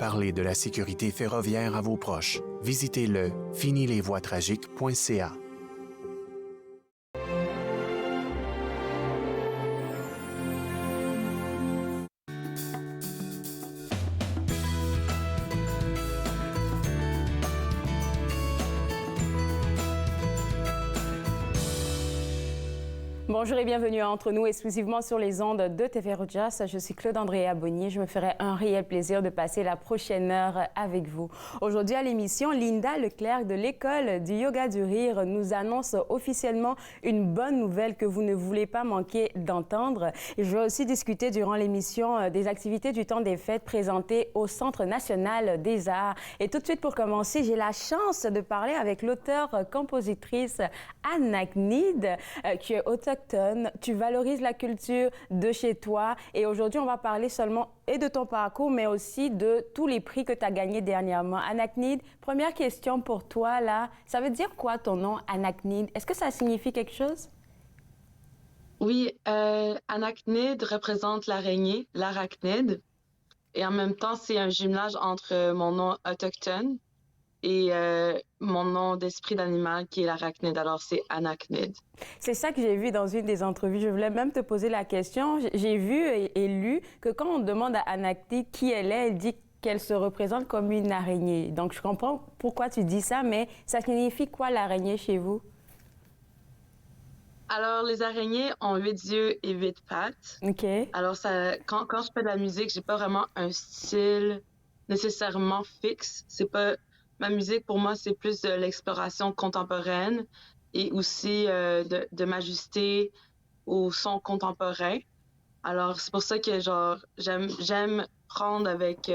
parler de la sécurité ferroviaire à vos proches. Visitez le finilesvoiestragiques.ca. Bonjour et bienvenue à Entre nous, exclusivement sur les ondes de TV Rojas. Je suis Claude-Andréa Bonnier. Je me ferai un réel plaisir de passer la prochaine heure avec vous. Aujourd'hui à l'émission, Linda Leclerc de l'École du Yoga du Rire nous annonce officiellement une bonne nouvelle que vous ne voulez pas manquer d'entendre. Et je vais aussi discuter durant l'émission des activités du temps des fêtes présentées au Centre national des arts. Et tout de suite pour commencer, j'ai la chance de parler avec l'auteure-compositrice Anaknid, qui est autochtone. Tu valorises la culture de chez toi et aujourd'hui, on va parler seulement et de ton parcours, mais aussi de tous les prix que tu as gagnés dernièrement. Anaknid, première question pour toi, là. Ça veut dire quoi ton nom, Anaknid? Est-ce que ça signifie quelque chose? Oui, Anaknid représente l'araignée, l'arachnide. Et en même temps, c'est un jumelage entre mon nom autochtone et mon nom d'esprit d'animal qui est l'arachnide. Alors, c'est Anaknid. C'est ça que j'ai vu dans une des entrevues. Je voulais même te poser la question. J'ai vu et lu que quand on demande à Anaknid qui elle dit qu'elle se représente comme une araignée. Donc, je comprends pourquoi tu dis ça, mais ça signifie quoi l'araignée chez vous? Alors, les araignées ont 8 yeux et 8 pattes. OK. Alors, quand je fais de la musique, j'ai pas vraiment un style nécessairement fixe. C'est pas... Ma musique, pour moi, c'est plus de l'exploration contemporaine et aussi de m'ajuster au son contemporain. Alors, c'est pour ça que, j'aime prendre avec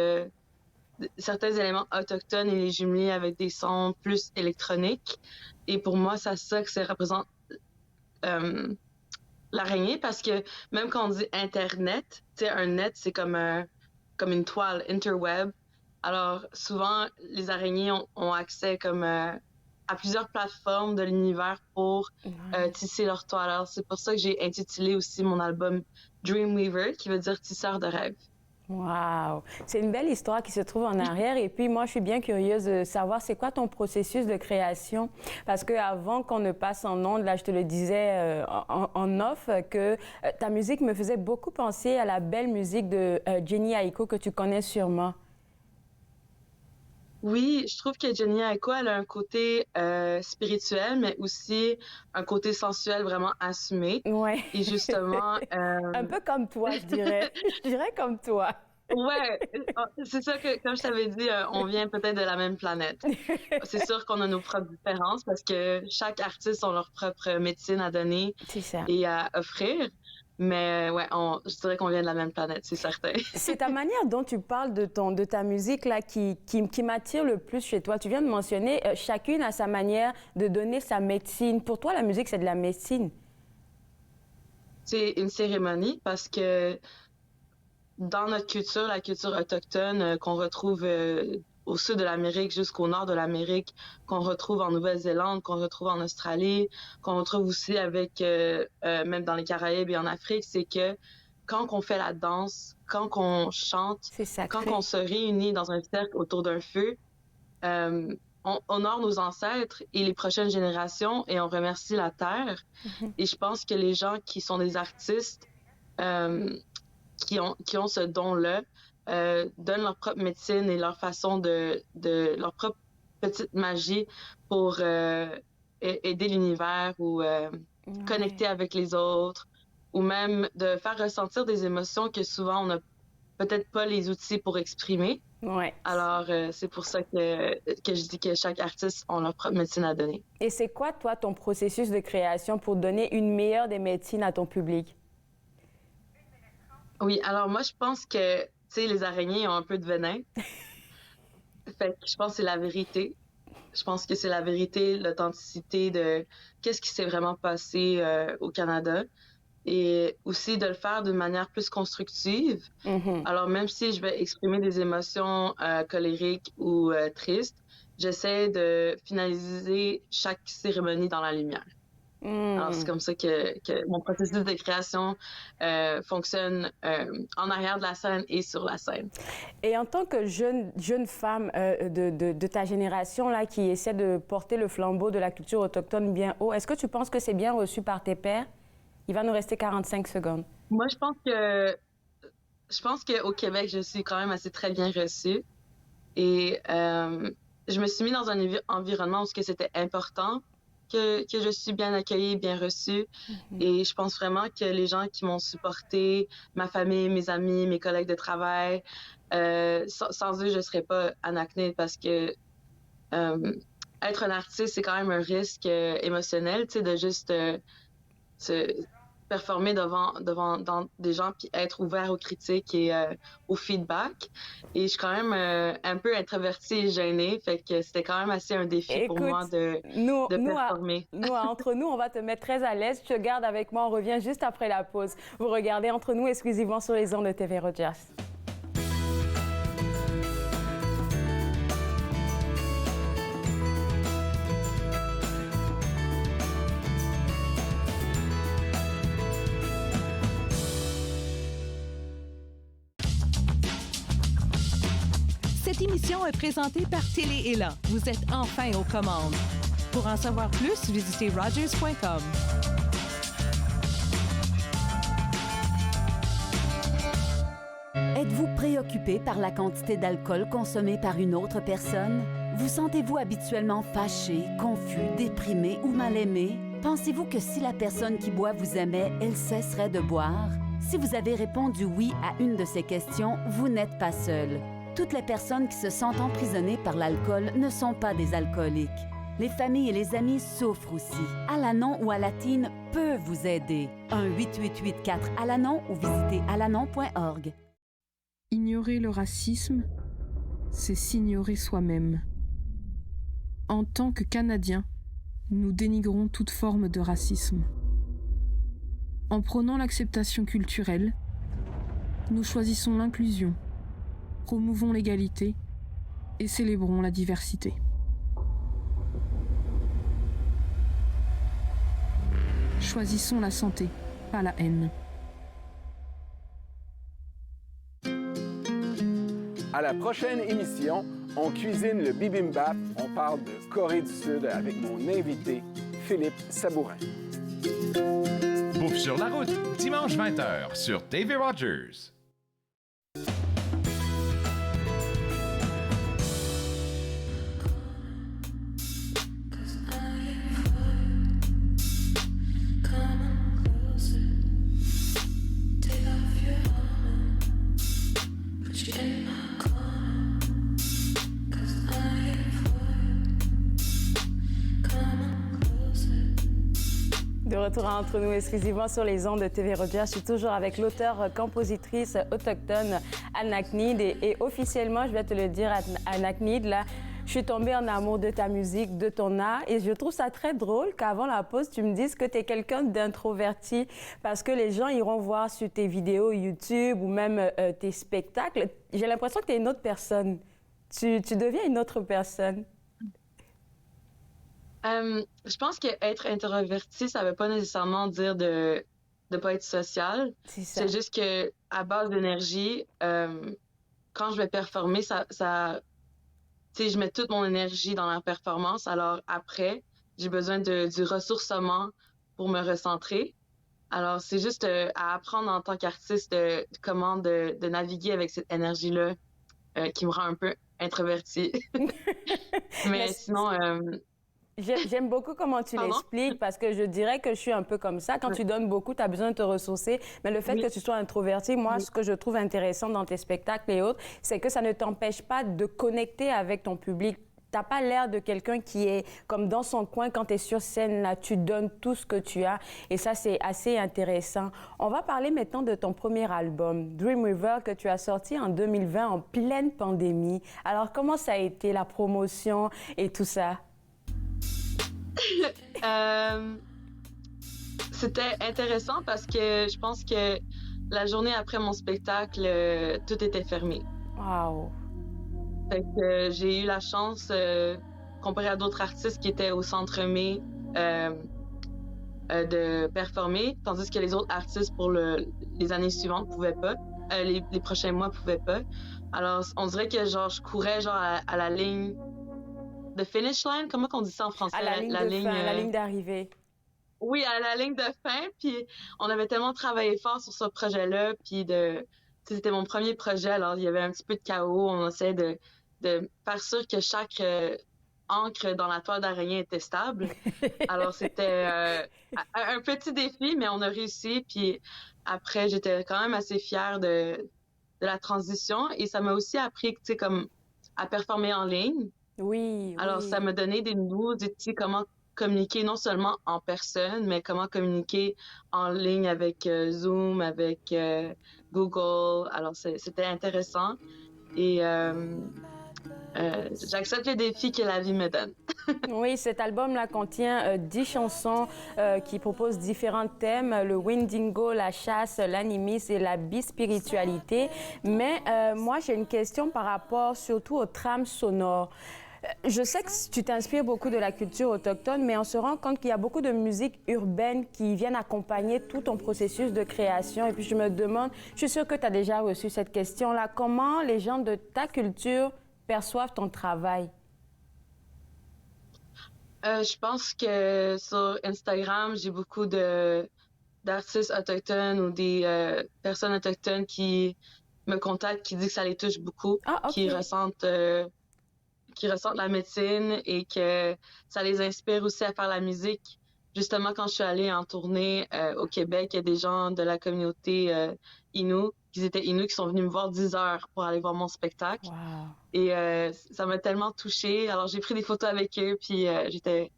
certains éléments autochtones et les jumeler avec des sons plus électroniques. Et pour moi, ça que ça représente l'araignée, parce que même quand on dit Internet, tu sais, un net, c'est comme une toile, interweb. Alors, souvent, les araignées ont accès comme à plusieurs plateformes de l'univers pour tisser leur toile. Alors, c'est pour ça que j'ai intitulé aussi mon album Dreamweaver, qui veut dire tisseur de rêve. Wow! C'est une belle histoire qui se trouve en arrière. Et puis, moi, je suis bien curieuse de savoir c'est quoi ton processus de création. Parce qu'avant qu'on ne passe en ondes, là, je te le disais en off, que ta musique me faisait beaucoup penser à la belle musique de Jhené Aiko que tu connais sûrement. Oui, je trouve que Jhené Aiko, elle a un côté spirituel, mais aussi un côté sensuel vraiment assumé. Ouais. Et justement... Un peu comme toi, je dirais. Je dirais comme toi. Ouais, c'est ça que, comme je t'avais dit, on vient peut-être de la même planète. C'est sûr qu'on a nos propres différences parce que chaque artiste a leur propre médecine à donner et à offrir. Mais ouais, je dirais qu'on vient de la même planète, c'est certain. C'est ta manière dont tu parles de ta musique là qui m'attire le plus chez toi. Tu viens de mentionner, chacune a sa manière de donner sa médecine. Pour toi, la musique, c'est de la médecine? C'est une cérémonie parce que dans notre culture, la culture autochtone qu'on retrouve au sud de l'Amérique jusqu'au nord de l'Amérique, qu'on retrouve en Nouvelle-Zélande, qu'on retrouve en Australie, qu'on retrouve aussi avec même dans les Caraïbes et en Afrique, c'est que quand on fait la danse, quand on chante, quand on se réunit dans un cercle autour d'un feu, on honore nos ancêtres et les prochaines générations et on remercie la terre. Et je pense que les gens qui sont des artistes qui ont ce don-là donnent leur propre médecine et leur façon de leur propre petite magie pour aider l'univers ou connecter avec les autres ou même de faire ressentir des émotions que souvent on n'a peut-être pas les outils pour exprimer. Ouais. Alors, c'est pour ça que je dis que chaque artiste a leur propre médecine à donner. Et c'est quoi, toi, ton processus de création pour donner une meilleure des médecines à ton public? Oui, alors moi, je pense que, tu sais, les araignées ont un peu de venin. Fait que je pense que c'est la vérité. Je pense que c'est la vérité, l'authenticité de qu'est-ce qui s'est vraiment passé au Canada. Et aussi de le faire d'une manière plus constructive. Alors, même si je vais exprimer des émotions colériques ou tristes, j'essaie de finaliser chaque cérémonie dans la lumière. Alors, c'est comme ça que mon processus de création fonctionne en arrière de la scène et sur la scène. Et en tant que jeune femme de ta génération là, qui essaie de porter le flambeau de la culture autochtone bien haut, est-ce que tu penses que c'est bien reçu par tes pairs? Il va nous rester 45 secondes. Moi, je pense qu'au Québec, je suis quand même assez très bien reçue. Et je me suis mis dans un environnement où c'était important que je suis bien accueillie, bien reçue. Et je pense vraiment que les gens qui m'ont supportée, ma famille, mes amis, mes collègues de travail, sans eux, je ne serais pas Anaknid parce que être un artiste, c'est quand même un risque émotionnel, tu sais, de juste se performer devant des gens puis être ouvert aux critiques et au feedback. Et je suis quand même un peu introvertie et gênée, fait que c'était quand même assez un défi pour moi de performer. Entre nous, on va te mettre très à l'aise. Tu te gardes avec moi, on revient juste après la pause. Vous regardez Entre nous exclusivement sur les ondes de TV Rogers. Cette émission est présentée par Télé Élan. Vous êtes enfin aux commandes. Pour en savoir plus, visitez rogers.com. Êtes-vous préoccupé par la quantité d'alcool consommée par une autre personne? Vous sentez-vous habituellement fâché, confus, déprimé ou mal aimé? Pensez-vous que si la personne qui boit vous aimait, elle cesserait de boire? Si vous avez répondu oui à une de ces questions, vous n'êtes pas seul. Toutes les personnes qui se sentent emprisonnées par l'alcool ne sont pas des alcooliques. Les familles et les amis souffrent aussi. Alanon ou Alatine peut vous aider. 1-888-4-ALANON ou visitez alanon.org. Ignorer le racisme, c'est s'ignorer soi-même. En tant que Canadiens, nous dénigrons toute forme de racisme. En prônant l'acceptation culturelle, nous choisissons l'inclusion, promouvons l'égalité et célébrons la diversité. Choisissons la santé, pas la haine. À la prochaine émission, on cuisine le bibimbap. On parle de Corée du Sud avec mon invité, Philippe Sabourin. Bouffe sur la route, dimanche 20h sur TV Rogers. De retour Entre nous exclusivement sur les ondes de TV Rogers. Je suis toujours avec l'auteure-compositrice autochtone Anaknid et officiellement, je vais te le dire, Anaknid, là, je suis tombée en amour de ta musique, de ton art et je trouve ça très drôle qu'avant la pause, tu me dises que tu es quelqu'un d'introverti parce que les gens iront voir sur tes vidéos YouTube ou même tes spectacles. J'ai l'impression que tu es une autre personne. Tu deviens une autre personne. Je pense qu'être introverti, ça veut pas nécessairement dire de pas être social. C'est juste que à base d'énergie, quand je vais performer, tu sais, je mets toute mon énergie dans la performance. Alors après, j'ai besoin du ressourcement pour me recentrer. Alors c'est juste à apprendre en tant qu'artiste comment de naviguer avec cette énergie-là qui me rend un peu introvertie. Mais sinon. J'aime beaucoup comment tu l'expliques parce que je dirais que je suis un peu comme ça. Quand tu donnes beaucoup, tu as besoin de te ressourcer. Mais le fait que tu sois introverti, moi, ce que je trouve intéressant dans tes spectacles et autres, c'est que ça ne t'empêche pas de connecter avec ton public. T'as pas l'air de quelqu'un qui est comme dans son coin quand tu es sur scène, là, tu donnes tout ce que tu as. Et ça, c'est assez intéressant. On va parler maintenant de ton premier album, Dream River, que tu as sorti en 2020 en pleine pandémie. Alors, comment ça a été la promotion et tout ça? C'était intéressant parce que je pense que la journée après mon spectacle, tout était fermé. Wow! Fait que j'ai eu la chance, comparé à d'autres artistes qui étaient au Centre May, de performer, tandis que les autres artistes pour les années suivantes pouvaient pas, les prochains mois pouvaient pas. Alors, on dirait que genre je courais genre à la ligne de finish line, comment on dit ça en français? À la ligne de fin, la ligne d'arrivée. Oui, à la ligne de fin, puis on avait tellement travaillé fort sur ce projet-là, puis c'était mon premier projet, alors il y avait un petit peu de chaos, on essayait de faire sûr que chaque encre dans la toile d'araignée était stable. Alors c'était un petit défi, mais on a réussi, puis après j'étais quand même assez fière de la transition, et ça m'a aussi appris, tu sais, comme à performer en ligne. Oui, Alors, ça m'a donné des nouveaux outils, comment communiquer non seulement en personne, mais comment communiquer en ligne avec Zoom, avec Google. Alors, c'était intéressant. Et j'accepte les défis que la vie me donne. Oui, cet album-là contient 10 chansons qui proposent différents thèmes, le Windingo, la chasse, l'animisme et la bispiritualité. Mais moi, j'ai une question par rapport surtout aux trames sonores. Je sais que tu t'inspires beaucoup de la culture autochtone, mais on se rend compte qu'il y a beaucoup de musique urbaine qui viennent accompagner tout ton processus de création. Et puis je me demande, je suis sûre que tu as déjà reçu cette question-là, comment les gens de ta culture perçoivent ton travail? Je pense que sur Instagram, j'ai beaucoup d'artistes autochtones ou des personnes autochtones qui me contactent, qui disent que ça les touche beaucoup, qui ressentent la médecine et que ça les inspire aussi à faire la musique. Justement, quand je suis allée en tournée au Québec, il y a des gens de la communauté Innu, qui sont venus me voir 10 heures pour aller voir mon spectacle. Wow. Et ça m'a tellement touchée. Alors, j'ai pris des photos avec eux, puis j'étais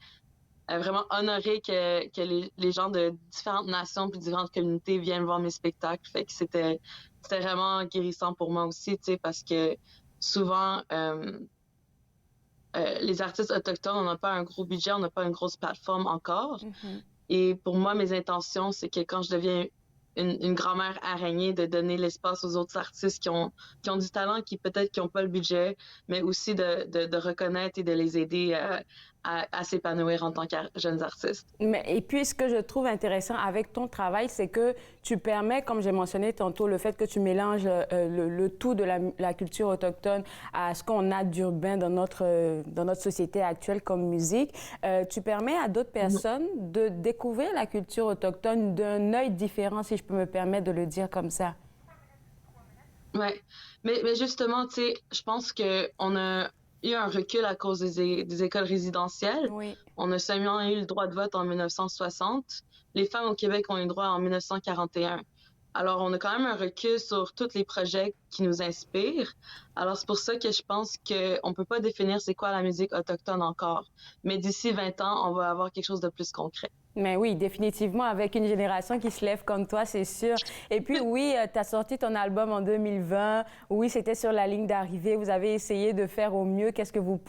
vraiment honorée que les gens de différentes nations puis différentes communautés viennent voir mes spectacles. Fait que c'était vraiment guérissant pour moi aussi, tu sais, parce que souvent, les artistes autochtones, on n'a pas un gros budget, on n'a pas une grosse plateforme encore. Mm-hmm. Et pour moi, mes intentions, c'est que quand je deviens une grand-mère araignée, de donner l'espace aux autres artistes qui ont du talent, qui peut-être qui n'ont pas le budget, mais aussi de reconnaître et de les aider à s'épanouir en tant que jeunes artistes. Et puis, ce que je trouve intéressant avec ton travail, c'est que tu permets, comme j'ai mentionné tantôt, le fait que tu mélanges le tout de la culture autochtone à ce qu'on a d'urbain dans notre société actuelle comme musique. Tu permets à d'autres personnes de découvrir la culture autochtone d'un œil différent, si je peux me permettre de le dire comme ça. Oui, mais justement, tu sais, je pense qu'on a eu un recul à cause des écoles résidentielles. Oui. On a seulement eu le droit de vote en 1960. Les femmes au Québec ont eu le droit en 1941. Alors, on a quand même un recul sur tous les projets qui nous inspirent. Alors, c'est pour ça que je pense qu'on ne peut pas définir c'est quoi la musique autochtone encore. Mais d'ici 20 ans, on va avoir quelque chose de plus concret. Mais oui, définitivement, avec une génération qui se lève comme toi, c'est sûr. Et puis, oui, tu as sorti ton album en 2020. Oui, c'était sur la ligne d'arrivée. Vous avez essayé de faire au mieux qu'est-ce que vous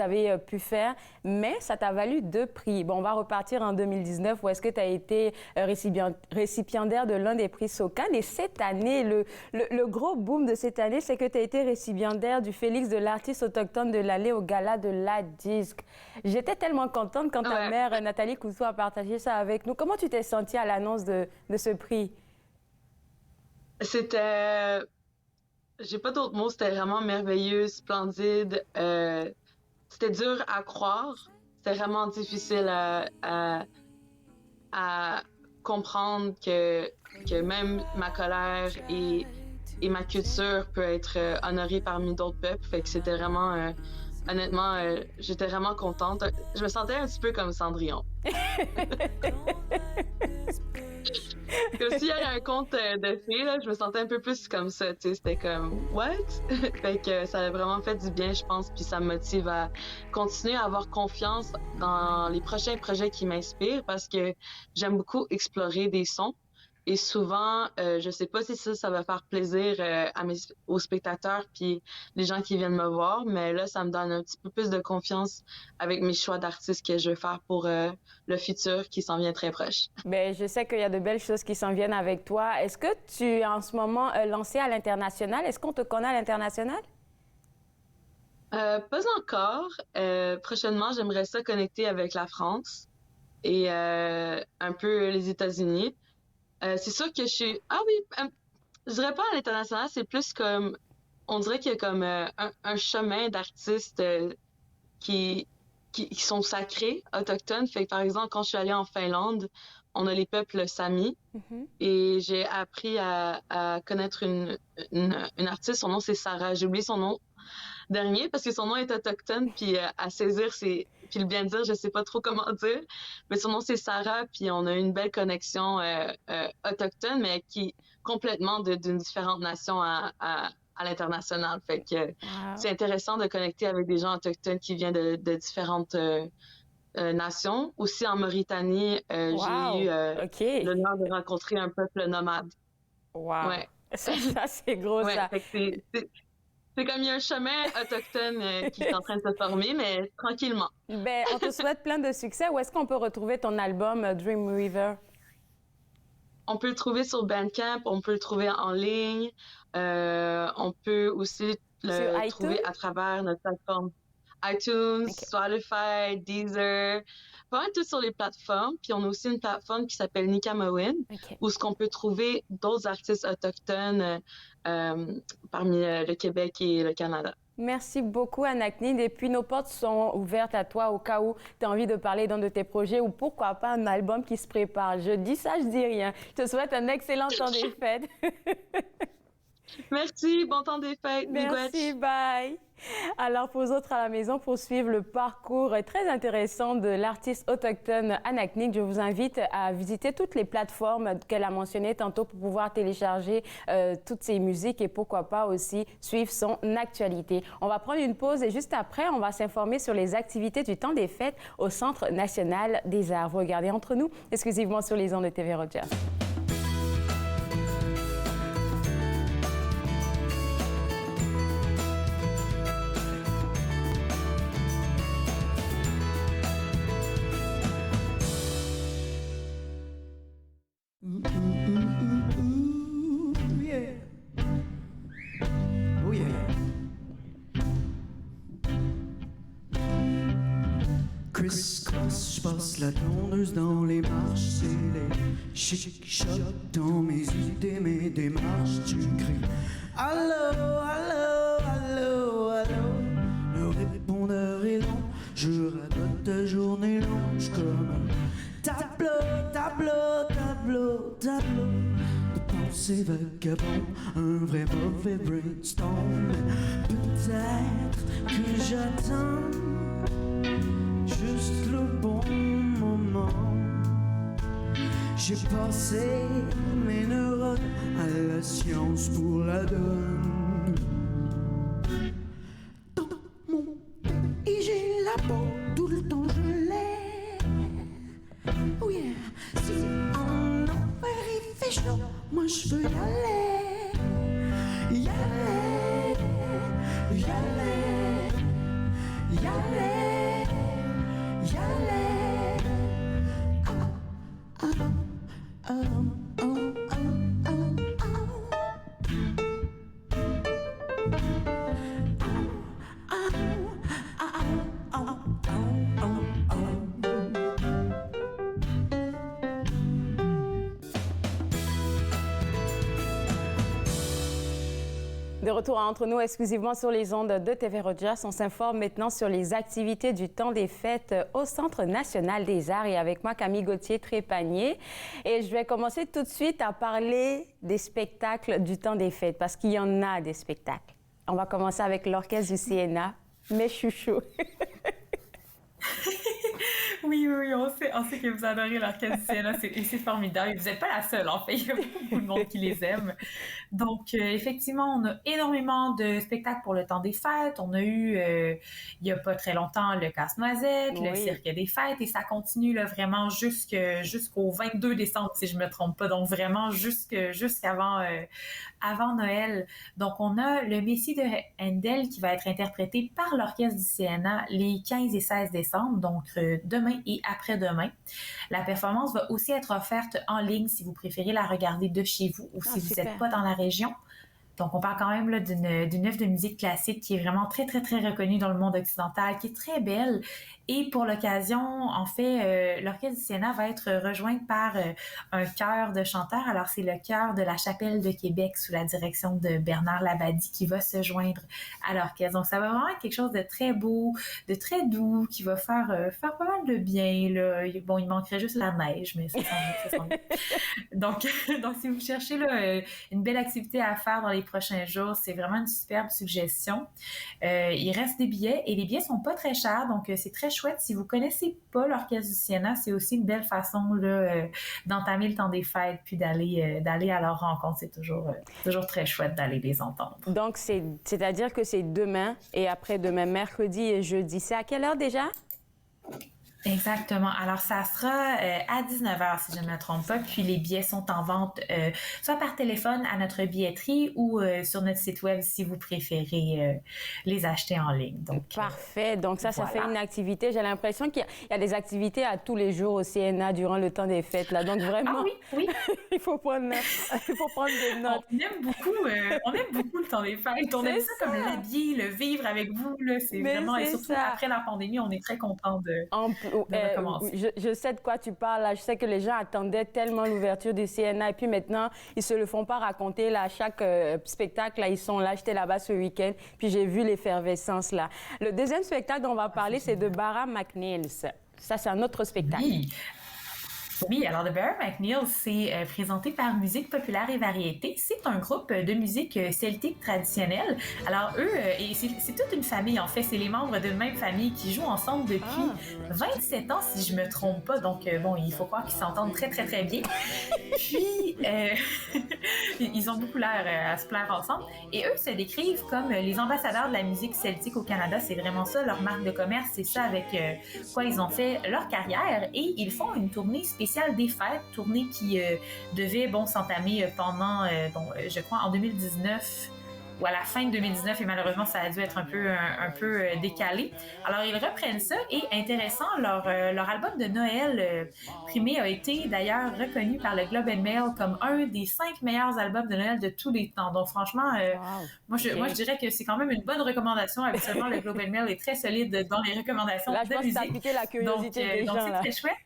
avez pu faire, mais ça t'a valu 2 prix. Bon, on va repartir en 2019, où est-ce que tu as été récipiendaire de l'un des prix SOCAN. Et cette année, le gros boom de cette année, c'est que tu as été récipiendaire du Félix de l'artiste autochtone de l'année au gala de la disque. J'étais tellement contente quand ta mère, Nathalie Cousteau, a partagé ça avec nous. Comment tu t'es sentie à l'annonce de ce prix? C'était... J'ai pas d'autres mots. C'était vraiment merveilleux, splendide. C'était dur à croire. C'était vraiment difficile à comprendre que même ma colère et ma culture peut être honorée parmi d'autres peuples. Fait que c'était vraiment... honnêtement, j'étais vraiment contente. Je me sentais un petit peu comme Cendrillon. Comme s'il y avait un conte de fées, là, je me sentais un peu plus comme ça, tu sais, c'était comme « what? » Fait que ça a vraiment fait du bien, je pense, puis ça me motive à continuer à avoir confiance dans les prochains projets qui m'inspirent parce que j'aime beaucoup explorer des sons. Et souvent, je sais pas si ça va faire plaisir aux spectateurs puis les gens qui viennent me voir, mais là, ça me donne un petit peu plus de confiance avec mes choix d'artistes que je vais faire pour le futur qui s'en vient très proche. Bien, je sais qu'il y a de belles choses qui s'en viennent avec toi. Est-ce que tu es en ce moment lancé à l'international? Est-ce qu'on te connaît à l'international? Pas encore. Prochainement, j'aimerais ça connecter avec la France. et un peu les États-Unis. C'est sûr que je suis... Ah oui, je dirais pas à l'international, c'est plus comme... On dirait qu'il y a comme un chemin d'artistes qui sont sacrés, autochtones. Fait que, par exemple, quand je suis allée en Finlande, on a les peuples Sami. Et j'ai appris à connaître une artiste. Son nom, c'est Sarah. J'ai oublié son nom dernier parce que son nom est autochtone. Puis à saisir, puis le bien dire, je sais pas trop comment dire. Mais son nom, c'est Sarah. Puis on a une belle connexion autochtone, mais qui complètement d'une différente nation à l'international. Fait que c'est intéressant de connecter avec des gens autochtones qui viennent de différentes nations. Aussi en Mauritanie, j'ai eu l'honneur de rencontrer un peuple nomade. Wow! Ouais. Ça c'est gros, ça. C'est comme il y a un chemin autochtone qui est en train de se former, mais tranquillement. Ben, on te souhaite plein de succès. Où est-ce qu'on peut retrouver ton album Dream River? On peut le trouver sur Bandcamp, on peut le trouver en ligne. On peut aussi le trouver à travers notre plateforme iTunes, Spotify, Deezer, pas mal tout sur les plateformes. Puis on a aussi une plateforme qui s'appelle Nikamawin, où ce qu'on peut trouver d'autres artistes autochtones parmi le Québec et le Canada. Merci beaucoup, Anaknid. Et puis, nos portes sont ouvertes à toi au cas où tu as envie de parler d'un de tes projets ou pourquoi pas un album qui se prépare. Je dis ça, je dis rien. Je te souhaite un excellent temps des fêtes. Merci, bon temps des fêtes. Merci, bye. Alors, pour vous autres à la maison, pour suivre le parcours très intéressant de l'artiste autochtone Anaknid, je vous invite à visiter toutes les plateformes qu'elle a mentionnées tantôt pour pouvoir télécharger toutes ses musiques et pourquoi pas aussi suivre son actualité. On va prendre une pause et juste après, on va s'informer sur les activités du temps des fêtes au Centre national des arts. Vous regardez Entre nous, exclusivement sur les ondes de TV Rogers. Criss-cross, je passe la tondeuse dans les marches, c'est les chic-chocs dans mes idées, mes démarches. Tu cries allô, allô, allô, allô. Le répondeur est long, je radote ta journée longe comme un tableau, tableau, tableau, tableau de pensées vagabondes, un vrai mauvais brainstorm. Peut-être que j'attends juste le bon moment. J'ai passé mes neurones à la science pour la donne. Dans mon pays, j'ai la peau, tout le temps je l'ai. Oh yeah, si en enfer il fait chaud, moi je veux y aller. Y aller, y aller, y aller. De retour à Entre nous, exclusivement sur les ondes de TV Rogers. On s'informe maintenant sur les activités du temps des fêtes au Centre national des arts. Et avec moi, Camille Gauthier-Trépanier. Et je vais commencer tout de suite à parler des spectacles du temps des fêtes, parce qu'il y en a des spectacles. On va commencer avec l'orchestre du CNA, mes chouchous. Oui, on sait que vous adorez l'orchestre du CNA, c'est formidable. Vous n'êtes pas la seule, en fait. Il y a beaucoup de monde qui les aime. Donc, effectivement, on a énormément de spectacles pour le temps des fêtes. On a eu, il n'y a pas très longtemps, le Casse-Noisette, le Cirque des fêtes, et ça continue là, vraiment jusqu'au 22 décembre, si je ne me trompe pas. Donc, vraiment jusqu'avant avant Noël. Donc, on a le Messie de Handel qui va être interprété par l'orchestre du CNA les 15 et 16 décembre, donc demain et après-demain. La performance va aussi être offerte en ligne si vous préférez la regarder de chez vous ou si vous n'êtes pas dans la région. Donc, on parle quand même là, d'une œuvre de musique classique qui est vraiment très, très, très reconnue dans le monde occidental, qui est très belle. Et pour l'occasion, en fait, l'Orchestre du Siena va être rejoint par un chœur de chanteurs. Alors, c'est le chœur de la Chapelle de Québec sous la direction de Bernard Labadie qui va se joindre à l'orchestre. Donc, ça va vraiment être quelque chose de très beau, de très doux, qui va faire pas mal de bien. Là. Bon, il manquerait juste la neige, mais ça s'en vient. Donc, si vous cherchez là, une belle activité à faire dans les prochains jours, c'est vraiment une superbe suggestion. Il reste des billets et les billets sont pas très chers, donc c'est très chouette. Si vous connaissez pas l'Orchestre du Siena, c'est aussi une belle façon là, d'entamer le temps des fêtes puis d'aller à leur rencontre. C'est toujours très chouette d'aller les entendre. Donc, c'est-à-dire que c'est demain et après-demain, mercredi et jeudi. C'est à quelle heure déjà? Exactement. Alors, ça sera à 19h, si je ne me trompe pas. Puis, les billets sont en vente soit par téléphone à notre billetterie ou sur notre site web si vous préférez les acheter en ligne. Donc, parfait. Donc, ça voilà. fait une activité. J'ai l'impression qu'il y a des activités à tous les jours au CNA durant le temps des fêtes. Là. Donc, vraiment, oui. il faut prendre des notes. On aime beaucoup le temps des fêtes. On aime ça comme l'habiller, le vivre avec vous. Là. C'est vraiment, et surtout après la pandémie, on est très contents de recommencer. Je sais de quoi tu parles. Là. Je sais que les gens attendaient tellement l'ouverture du CNA et puis maintenant, ils se le font pas raconter. Là, chaque spectacle, là, ils sont là. J'étais là-bas ce week-end puis j'ai vu l'effervescence là. Le deuxième spectacle dont on va parler, c'est de Barra McNeils. Ça, c'est un autre spectacle. Oui, alors The Barra McNeils, c'est présenté par Musique populaire et variété. C'est un groupe de musique celtique traditionnelle. Alors eux, et c'est toute une famille en fait, c'est les membres d'une même famille qui jouent ensemble depuis 27 ans si je me trompe pas. Donc bon, il faut croire qu'ils s'entendent très très très bien. Puis ils ont beaucoup l'air à se plaire ensemble. Et eux se décrivent comme les ambassadeurs de la musique celtique au Canada. C'est vraiment ça leur marque de commerce. C'est ça avec quoi ils ont fait leur carrière. Et ils font une tournée spéciale des fêtes, tournée qui devait s'entamer pendant, je crois, en 2019 ou à la fin de 2019 et malheureusement, ça a dû être un peu décalé. Alors, ils reprennent ça et intéressant, leur album de Noël primé a été d'ailleurs reconnu par le Globe and Mail comme un des 5 meilleurs albums de Noël de tous les temps. Donc, franchement, moi, je dirais que c'est quand même une bonne recommandation. Habituellement, le Globe and Mail est très solide dans les recommandations de musique. Là, je pense que ça a piqué la curiosité des gens. Donc, c'est très chouette.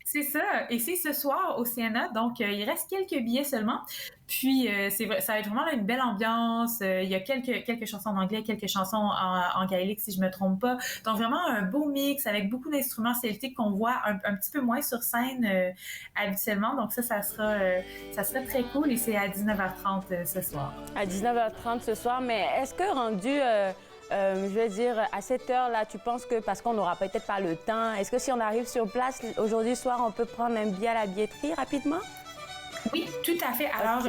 C'est ça, et c'est ce soir au CNA, donc il reste quelques billets seulement. Puis ça va être vraiment là, une belle ambiance. Il y a quelques chansons en anglais, quelques chansons en gaélique si je me trompe pas. Donc vraiment un beau mix avec beaucoup d'instruments celtiques qu'on voit un petit peu moins sur scène habituellement. Donc ça sera très cool et c'est à 19h30 ce soir. À 19h30 ce soir, mais est-ce que rendu je veux dire, à cette heure-là, tu penses que, parce qu'on n'aura peut-être pas le temps, est-ce que si on arrive sur place aujourd'hui soir, on peut prendre un billet à la billetterie rapidement? Oui, tout à fait. Alors,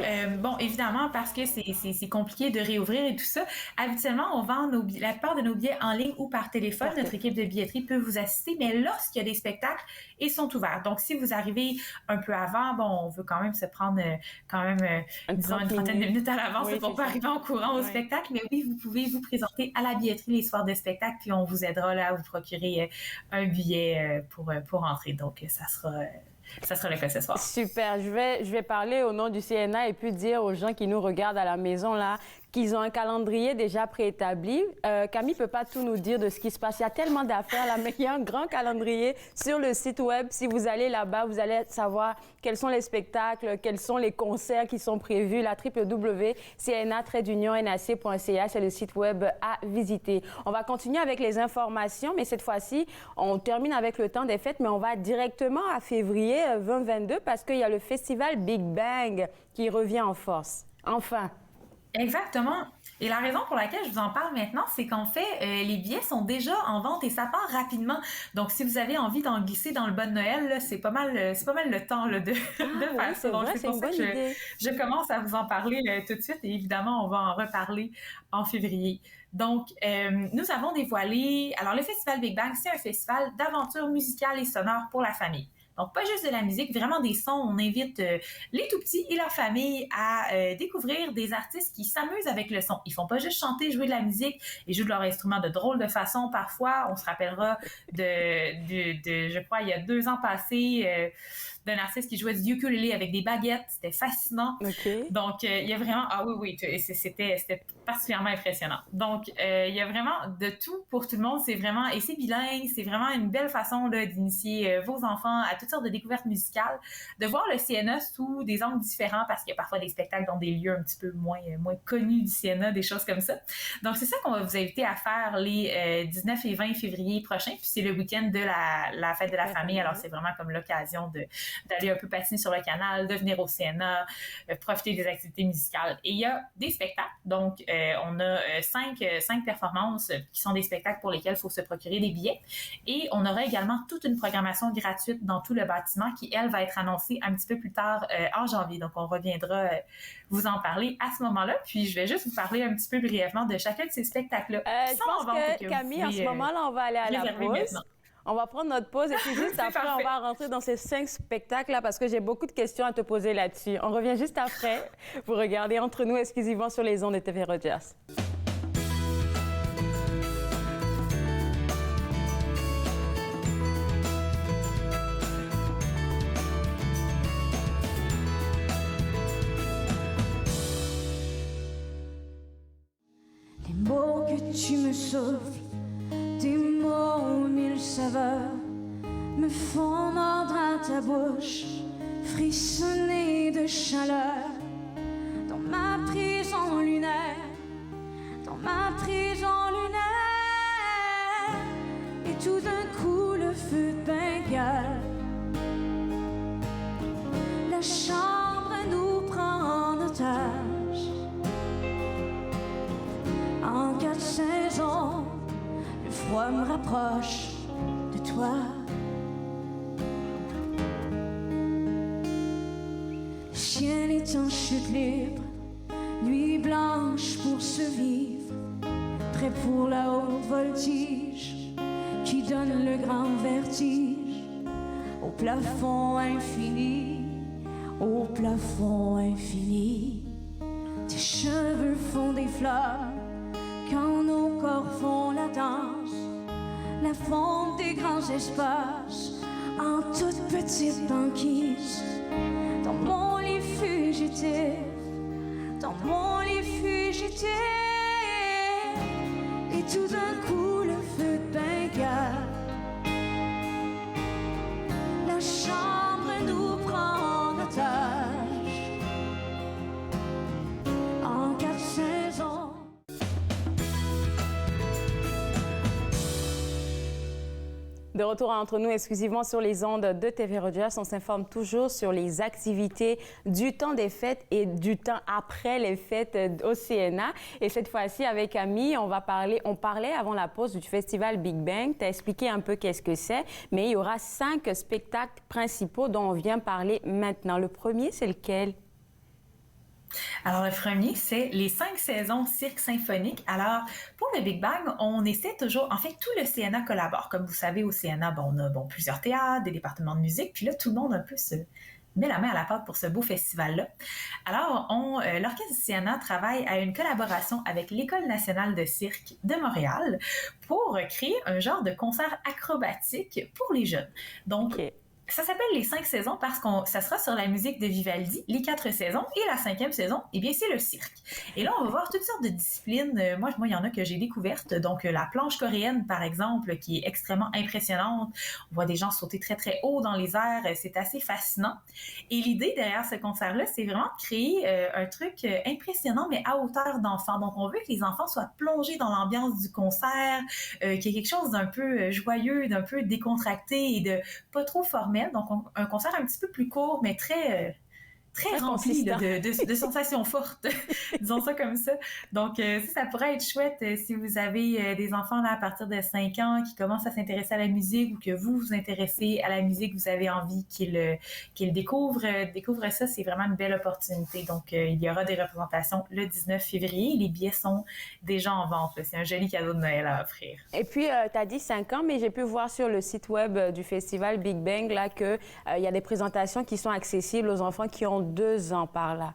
évidemment, parce que c'est compliqué de réouvrir et tout ça, habituellement, on vend la plupart de nos billets en ligne ou par téléphone. Notre équipe de billetterie peut vous assister, mais lorsqu'il y a des spectacles, ils sont ouverts. Donc, si vous arrivez un peu avant, on veut quand même se prendre disons une trentaine de minutes à l'avance pour pas arriver en courant au spectacle. Mais oui, vous pouvez vous présenter à la billetterie les soirs de spectacle, puis on vous aidera là à vous procurer un billet pour entrer. Donc, ça sera le cas ce soir. Super. Je vais parler au nom du CNA et puis dire aux gens qui nous regardent à la maison là qu'ils ont un calendrier déjà préétabli. Camille ne peut pas tout nous dire de ce qui se passe. Il y a tellement d'affaires là, mais il y a un grand calendrier sur le site web. Si vous allez là-bas, vous allez savoir quels sont les spectacles, quels sont les concerts qui sont prévus. La www.cna-nac.ca, c'est le site web à visiter. On va continuer avec les informations, mais cette fois-ci, on termine avec le temps des fêtes, mais on va directement à février 2022 parce qu'il y a le festival Big Bang qui revient en force. Enfin. Exactement. Et la raison pour laquelle je vous en parle maintenant, c'est qu'en fait, les billets sont déjà en vente et ça part rapidement. Donc, si vous avez envie d'en glisser dans le bon Noël, là, c'est pas mal le temps là, de faire ça. Donc, c'est pour ça que je commence à vous en parler tout de suite et évidemment, on va en reparler en février. Donc, nous avons dévoilé... Alors, le Festival Big Bang, c'est un festival d'aventure musicale et sonore pour la famille. Donc, pas juste de la musique, vraiment des sons. On invite les tout-petits et leur famille à découvrir des artistes qui s'amusent avec le son. Ils font pas juste chanter, jouer de la musique. Ils jouent de leur instrument de drôle de façon parfois. On se rappellera je crois, il y a 2 ans passés, d'un artiste qui jouait du ukulélé avec des baguettes. C'était fascinant. Donc, il y a vraiment... Ah oui, c'était particulièrement impressionnant. Donc, il y a vraiment de tout pour tout le monde. C'est vraiment... Et c'est bilingue. C'est vraiment une belle façon là, d'initier vos enfants à toutes sortes de découvertes musicales, de voir le CNA sous des angles différents parce qu'il y a parfois des spectacles dans des lieux un petit peu moins connus du CNA, des choses comme ça. Donc, c'est ça qu'on va vous inviter à faire les 19 et 20 février prochains. Puis c'est le week-end de la fête de la famille. Alors, c'est vraiment comme l'occasion d'aller un peu patiner sur le canal, de venir au CNA, profiter des activités musicales. Et il y a des spectacles. Donc, on a 5 performances qui sont des spectacles pour lesquels il faut se procurer des billets. Et on aura également toute une programmation gratuite dans tout le bâtiment qui, elle, va être annoncée un petit peu plus tard en janvier. Donc, on reviendra vous en parler à ce moment-là. Puis, je vais juste vous parler un petit peu brièvement de chacun de ces spectacles-là. Je pense que Camille, en ce moment-là, on va aller à la pause. Maintenant. On va prendre notre pause et puis juste après, on va rentrer dans ces 5 spectacles-là parce que j'ai beaucoup de questions à te poser là-dessus. On revient juste après. Vous regardez Entre nous exclusivement sur les ondes de TV Rogers. Les mots que tu me souffles, des mots aux 1000 saveurs, me font mordre à ta bouche, frissonner de chaleur. Dans ma prison lunaire, dans ma prison lunaire, et tout d'un coup le feu de Bengale. La chambre nous prend en otage. En 4 saisons, le froid me rapproche de toi. Le ciel est en chute libre, nuit blanche pour se vivre, prêt pour la haute voltige qui donne le grand vertige. Au plafond infini, au plafond infini, tes cheveux font des fleurs quand nos corps font la danse, la fonte des grands espaces en toute petite banquise. Dans mon lit fugitif, dans mon lit fugitif, et tout d'un coup le feu de Bengale. La chambre nous prend en otage. En 4 saisons. De retour Entre nous exclusivement sur les ondes de TV Rogers, on s'informe toujours sur les activités du temps des fêtes et du temps après les fêtes au CNA. Et cette fois-ci, avec Camille, on parlait avant la pause du festival Big Bang. Tu as expliqué un peu qu'est-ce que c'est, mais il y aura 5 spectacles principaux dont on vient parler maintenant. Le premier, c'est lequel? Alors, le premier, c'est les 5 saisons cirque symphonique. Alors, pour le Big Bang, on essaie toujours... En fait, tout le CNA collabore. Comme vous savez, au CNA, on a plusieurs théâtres, des départements de musique. Puis là, tout le monde un peu se met la main à la pâte pour ce beau festival-là. Alors, l'Orchestre du CNA travaille à une collaboration avec l'École nationale de cirque de Montréal pour créer un genre de concert acrobatique pour les jeunes. Donc, ça s'appelle les 5 saisons parce que ça sera sur la musique de Vivaldi, les 4 saisons, et la 5e saison, eh bien, c'est le cirque. Et là, on va voir toutes sortes de disciplines. Moi, il y en a que j'ai découvertes. Donc, la planche coréenne, par exemple, qui est extrêmement impressionnante. On voit des gens sauter très, très haut dans les airs. C'est assez fascinant. Et l'idée derrière ce concert-là, c'est vraiment de créer un truc impressionnant, mais à hauteur d'enfant. Donc, on veut que les enfants soient plongés dans l'ambiance du concert, qu'il y ait quelque chose d'un peu joyeux, d'un peu décontracté et de pas trop formel. Donc, un concert un petit peu plus court, mais très rempli de sensations fortes, disons ça comme ça. Donc, ça pourrait être chouette si vous avez des enfants là, à partir de 5 ans qui commencent à s'intéresser à la musique ou que vous vous intéressez à la musique, vous avez envie qu'ils découvrent ça, c'est vraiment une belle opportunité. Donc, il y aura des représentations le 19 février. Les billets sont déjà en vente. C'est un joli cadeau de Noël à offrir. Et puis, tu as dit 5 ans, mais j'ai pu voir sur le site web du festival Big Bang là, qu'il y a des présentations qui sont accessibles aux enfants qui ont 2 ans par là.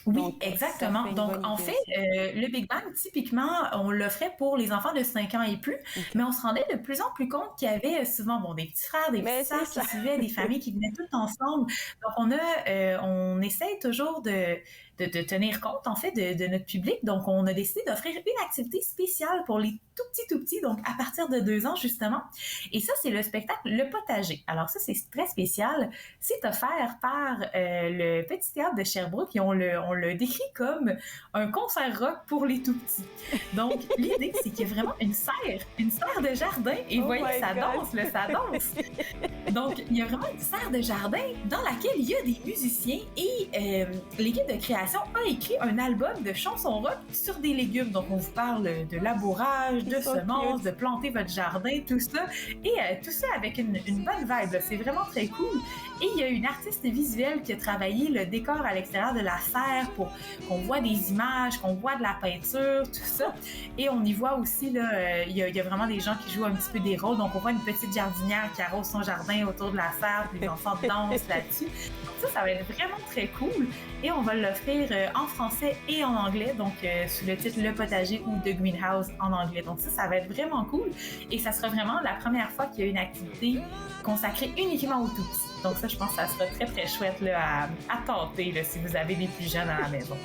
Oui, Donc, exactement. Donc, en fait, le Big Bang, typiquement, on l'offrait pour les enfants de 5 ans et plus, mais on se rendait de plus en plus compte qu'il y avait souvent des petits frères, des petites sœurs qui suivaient, des familles qui venaient toutes ensemble. Donc, on essaie toujours de tenir compte, en fait, de notre public. Donc, on a décidé d'offrir une activité spéciale pour les tout petits, donc à partir de 2 ans, justement. Et ça, c'est le spectacle Le Potager. Alors ça, c'est très spécial. C'est offert par le Petit Théâtre de Sherbrooke et on le décrit comme un concert rock pour les tout-petits. Donc, l'idée, c'est qu'il y a vraiment une serre de jardin. Et vous voyez, ça danse. Donc, il y a vraiment une serre de jardin dans laquelle il y a des musiciens et l'équipe de création a écrit un album de chansons rock sur des légumes. Donc, on vous parle de labourage, de semences, de planter votre jardin, tout ça. Et tout ça avec une bonne vibe. C'est vraiment très cool. Et il y a une artiste visuelle qui a travaillé le décor à l'extérieur de la serre pour qu'on voit des images, qu'on voit de la peinture, tout ça. Et on y voit aussi, là, il y a vraiment des gens qui jouent un petit peu des rôles. Donc, on voit une petite jardinière qui arrose son jardin autour de la serre, puis les enfants dansent là-dessus. Donc, ça va être vraiment très cool. Et on va l'offrir en français et en anglais, donc sous le titre Le Potager ou The Greenhouse en anglais. Donc ça va être vraiment cool. Et ça sera vraiment la première fois qu'il y a une activité consacrée uniquement aux tout-petits. Donc ça, je pense que ça sera très, très chouette là, à tenter là, si vous avez des plus jeunes à la maison.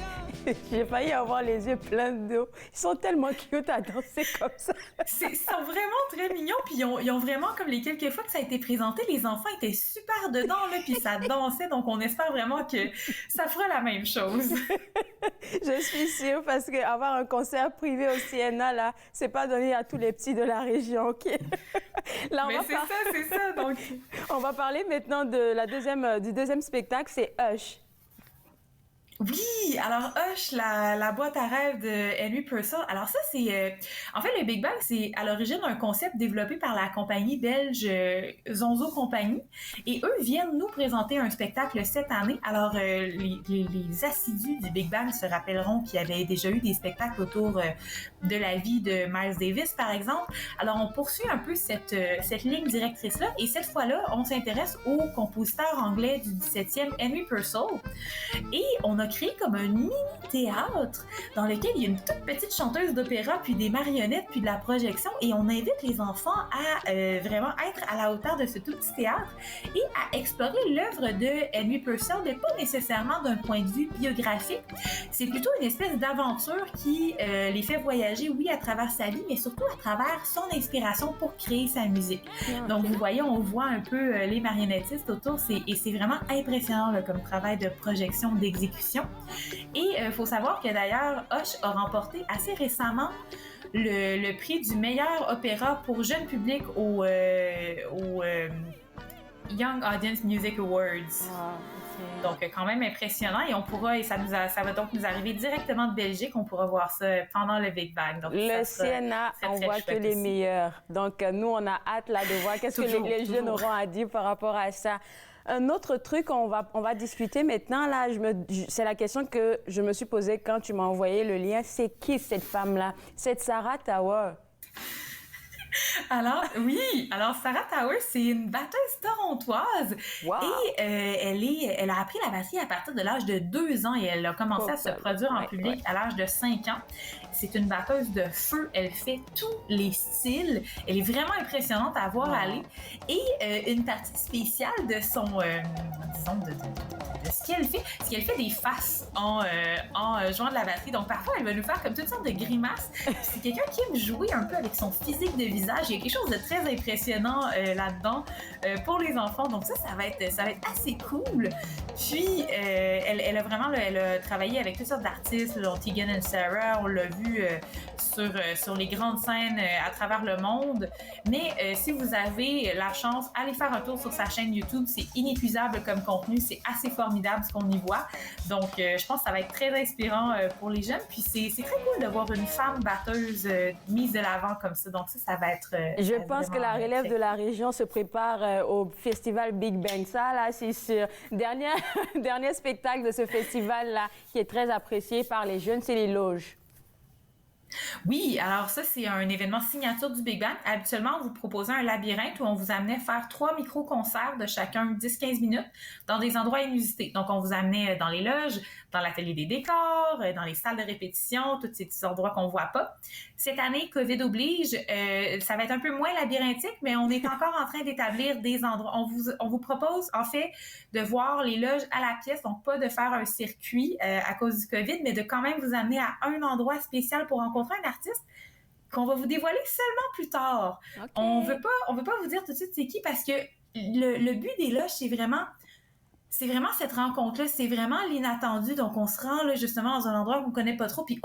J'ai failli avoir les yeux pleins d'eau. Ils sont tellement cute à danser comme ça. Ils sont vraiment très mignons. Puis ils ont vraiment, comme les quelques fois que ça a été présenté, les enfants étaient super dedans, là, puis ça dansait. Donc on espère vraiment que ça fera la même chose. Je suis sûre, parce qu'avoir un concert privé au CNA, là, c'est pas donné à tous les petits de la région, OK? Là, Mais c'est ça. Donc... On va parler maintenant du deuxième spectacle, c'est Hush. Oui, alors Hush, la boîte à rêves de Henry Purcell. Alors ça, c'est... en fait, le Big Bang, c'est à l'origine un concept développé par la compagnie belge Zonzo Compagnie. Et eux viennent nous présenter un spectacle cette année. Alors, les assidus du Big Bang se rappelleront qu'il y avait déjà eu des spectacles autour de la vie de Miles Davis, par exemple. Alors, on poursuit un peu cette ligne directrice-là. Et cette fois-là, on s'intéresse au compositeur anglais du 17e, Henry Purcell. Et on a créé comme un mini-théâtre dans lequel il y a une toute petite chanteuse d'opéra, puis des marionnettes, puis de la projection, et on invite les enfants à vraiment être à la hauteur de ce tout petit théâtre et à explorer l'œuvre de Henry Purcell, mais pas nécessairement d'un point de vue biographique. C'est plutôt une espèce d'aventure qui les fait voyager, oui, à travers sa vie, mais surtout à travers son inspiration pour créer sa musique. Donc, vous voyez, on voit un peu les marionnettistes autour, et c'est vraiment impressionnant là, comme travail de projection, d'exécution. Et il faut savoir que d'ailleurs, Hush a remporté assez récemment le prix du meilleur opéra pour jeune public au Young Audience Music Awards. Wow, okay. Donc, quand même impressionnant. Et ça va donc nous arriver directement de Belgique. On pourra voir ça pendant le Big Bang. Donc, le CNA, on voit que les meilleurs. Donc, nous, on a hâte là, de voir qu'est-ce que les jeunes auront à dire par rapport à ça. Un autre truc, on va discuter maintenant, là, c'est la question que je me suis posée quand tu m'as envoyé le lien. C'est qui cette femme-là? C'est Sarah Tower. Alors Sarah Tower, c'est une batteuse torontoise. Wow. Et elle a appris la batterie à partir de l'âge de 2 ans et elle a commencé à se produire en public à l'âge de 5 ans. C'est une batteuse de feu. Elle fait tous les styles. Elle est vraiment impressionnante à voir aller. Et une partie spéciale de son, disons, de ce qu'elle fait, c'est qu'elle fait des faces en jouant de la batterie. Donc parfois, elle va nous faire comme toutes sortes de grimaces. C'est quelqu'un qui aime jouer un peu avec son physique de visage. Il y a quelque chose de très impressionnant là-dedans pour les enfants. Donc ça va être assez cool. Puis, elle a travaillé avec toutes sortes d'artistes, dont Tegan and Sarah. On l'a vu sur les grandes scènes à travers le monde. Mais si vous avez la chance, allez faire un tour sur sa chaîne YouTube. C'est inépuisable comme contenu. C'est assez formidable ce qu'on y voit. Donc, je pense que ça va être très inspirant pour les jeunes. Puis, c'est très cool de voir une femme batteuse mise de l'avant comme ça. Donc, ça va être... je pense que la relève de la région se prépare au festival Big Bang. Ça, là, c'est sûr. Dernier spectacle de ce festival-là qui est très apprécié par les jeunes, c'est les loges. Oui, alors ça, c'est un événement signature du Big Bang. Habituellement, on vous proposait un labyrinthe où on vous amenait faire 3 micro-concerts de chacun 10-15 minutes dans des endroits inusités. Donc, on vous amenait dans les loges, dans l'atelier des décors, dans les salles de répétition, tous ces petits endroits qu'on voit pas. Cette année, COVID oblige, ça va être un peu moins labyrinthique, mais on est encore en train d'établir des endroits. On vous propose, en fait, de voir les loges à la pièce, donc pas de faire un circuit à cause du COVID, mais de quand même vous amener à un endroit spécial pour rencontrer un artiste qu'on va vous dévoiler seulement plus tard. Okay. On veut pas vous dire tout de suite c'est qui, parce que le but des loges, c'est vraiment cette rencontre-là, c'est vraiment l'inattendu. Donc, on se rend là, justement dans un endroit qu'on ne connaît pas trop, puis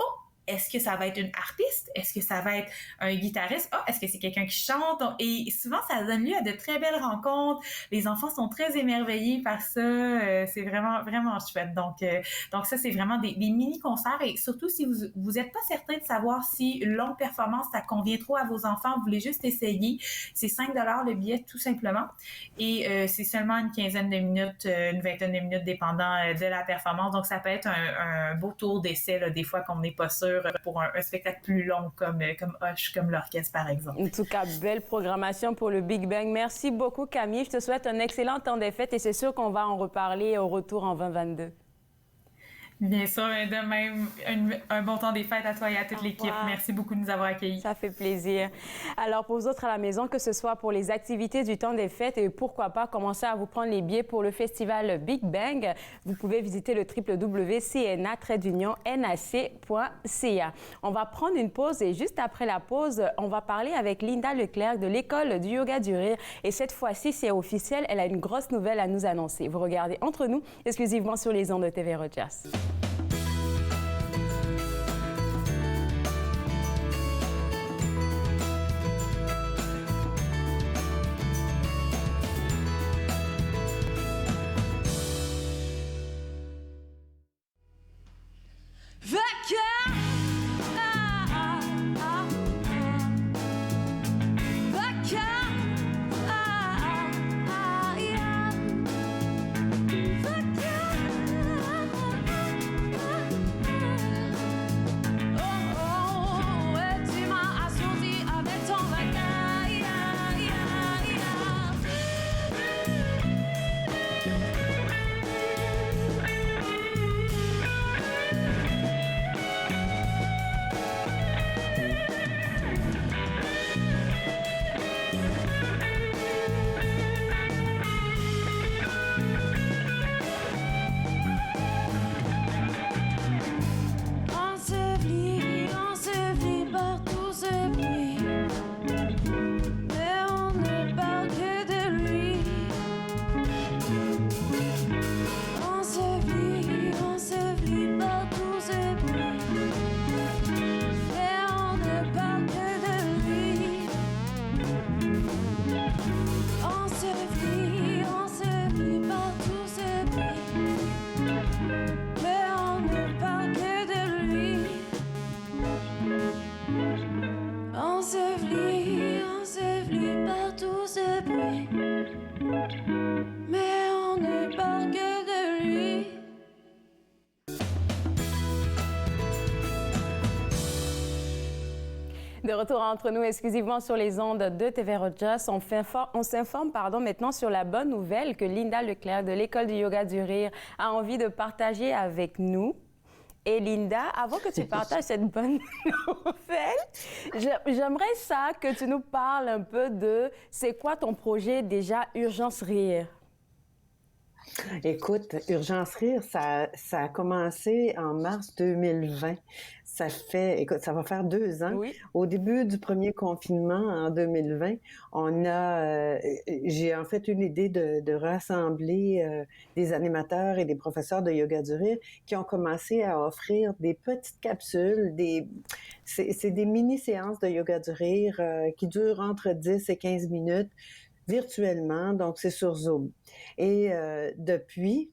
est-ce que ça va être une harpiste? Est-ce que ça va être un guitariste? Est-ce que c'est quelqu'un qui chante? Et souvent, ça donne lieu à de très belles rencontres. Les enfants sont très émerveillés par ça. C'est vraiment, vraiment chouette. Donc ça, c'est vraiment des mini-concerts. Et surtout, si vous n'êtes pas certain de savoir si une longue performance, ça convient trop à vos enfants, vous voulez juste essayer, c'est 5 $ le billet, tout simplement. Et c'est seulement une quinzaine de minutes, une vingtaine de minutes, dépendant de la performance. Donc, ça peut être un beau tour d'essai, là, des fois qu'on n'est pas sûr pour un spectacle plus long comme Hush, comme l'orchestre, par exemple. En tout cas, belle programmation pour le Big Bang. Merci beaucoup, Camille. Je te souhaite un excellent temps des fêtes et c'est sûr qu'on va en reparler au retour en 2022. Bien sûr, de même, un bon temps des fêtes à toi et à toute l'équipe. Merci beaucoup de nous avoir accueillis. Ça fait plaisir. Alors, pour vous autres à la maison, que ce soit pour les activités du temps des fêtes et pourquoi pas commencer à vous prendre les billets pour le festival Big Bang, vous pouvez visiter le www.cna-nac.ca. On va prendre une pause et juste après la pause, on va parler avec Linda Leclerc de l'École du yoga du rire. Et cette fois-ci, c'est officiel, elle a une grosse nouvelle à nous annoncer. Vous regardez Entre nous, exclusivement sur les ondes de TV Rojas. De retour entre nous exclusivement sur les ondes de TV Rojas, on s'informe maintenant sur la bonne nouvelle que Linda Leclerc de l'École du yoga du rire a envie de partager avec nous. Et Linda, avant que tu partages cette bonne nouvelle, j'aimerais ça que tu nous parles un peu de c'est quoi ton projet déjà Urgence Rire? Écoute, Urgence Rire, ça a commencé en mars 2020. Ça va faire 2 ans. Oui. Au début du premier confinement, en 2020, j'ai en fait eu l'idée de rassembler des animateurs et des professeurs de yoga du rire qui ont commencé à offrir des petites capsules, c'est des mini-séances de yoga du rire qui durent entre 10 et 15 minutes virtuellement, donc c'est sur Zoom. Et depuis,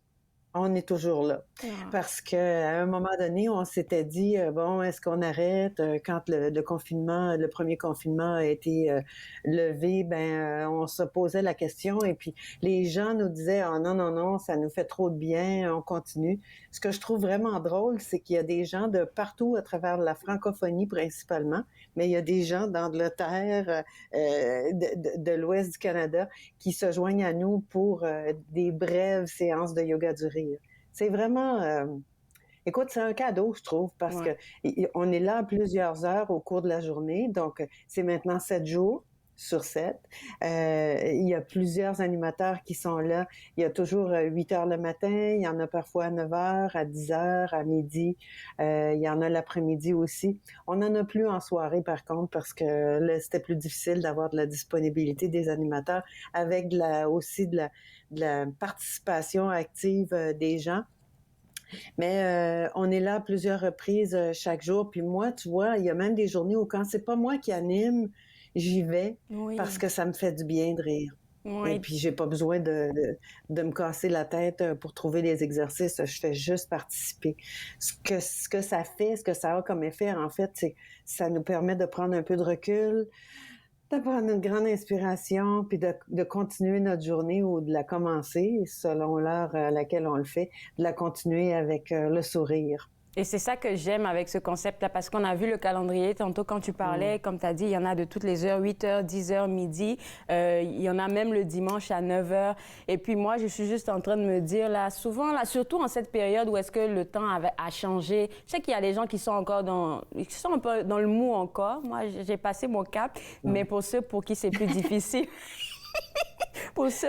on est toujours là. Parce qu'à un moment donné, on s'était dit, bon, est-ce qu'on arrête? Quand le premier confinement a été levé, on se posait la question et puis les gens nous disaient, oh, non, ça nous fait trop de bien, on continue. Ce que je trouve vraiment drôle, c'est qu'il y a des gens de partout à travers la francophonie principalement, mais il y a des gens d'Angleterre, de l'ouest du Canada qui se joignent à nous pour des brèves séances de yoga du rire. C'est vraiment... écoute, c'est un cadeau, je trouve, parce que on est là plusieurs heures au cours de la journée. Donc, c'est maintenant 7 jours sur 7. Il y a plusieurs animateurs qui sont là. Il y a toujours 8 heures le matin. Il y en a parfois à 9 heures, à 10 heures, à midi. Il y en a l'après-midi aussi. On n'en a plus en soirée, par contre, parce que là, c'était plus difficile d'avoir de la disponibilité des animateurs avec aussi de la participation active des gens. Mais on est là à plusieurs reprises chaque jour. Puis moi, tu vois, il y a même des journées où quand c'est pas moi qui anime, j'y vais parce que ça me fait du bien de rire. Oui. Et puis j'ai pas besoin de me casser la tête pour trouver des exercices. Je fais juste participer. Ce que ça fait, ce que ça a comme effet, en fait, c'est que ça nous permet de prendre un peu de recul, de prendre une grande inspiration, puis de continuer notre journée ou de la commencer, selon l'heure à laquelle on le fait, de la continuer avec le sourire. Et c'est ça que j'aime avec ce concept-là, parce qu'on a vu le calendrier tantôt quand tu parlais, comme tu as dit, il y en a de toutes les heures, 8 heures, 10 heures, midi. Il y en a même le dimanche à 9 heures. Et puis moi, je suis juste en train de me dire, là, souvent, là, surtout en cette période où est-ce que le temps a changé, je sais qu'il y a des gens qui sont encore qui sont un peu dans le mou encore. Moi, j'ai passé mon cap, mais pour ceux pour qui c'est plus difficile...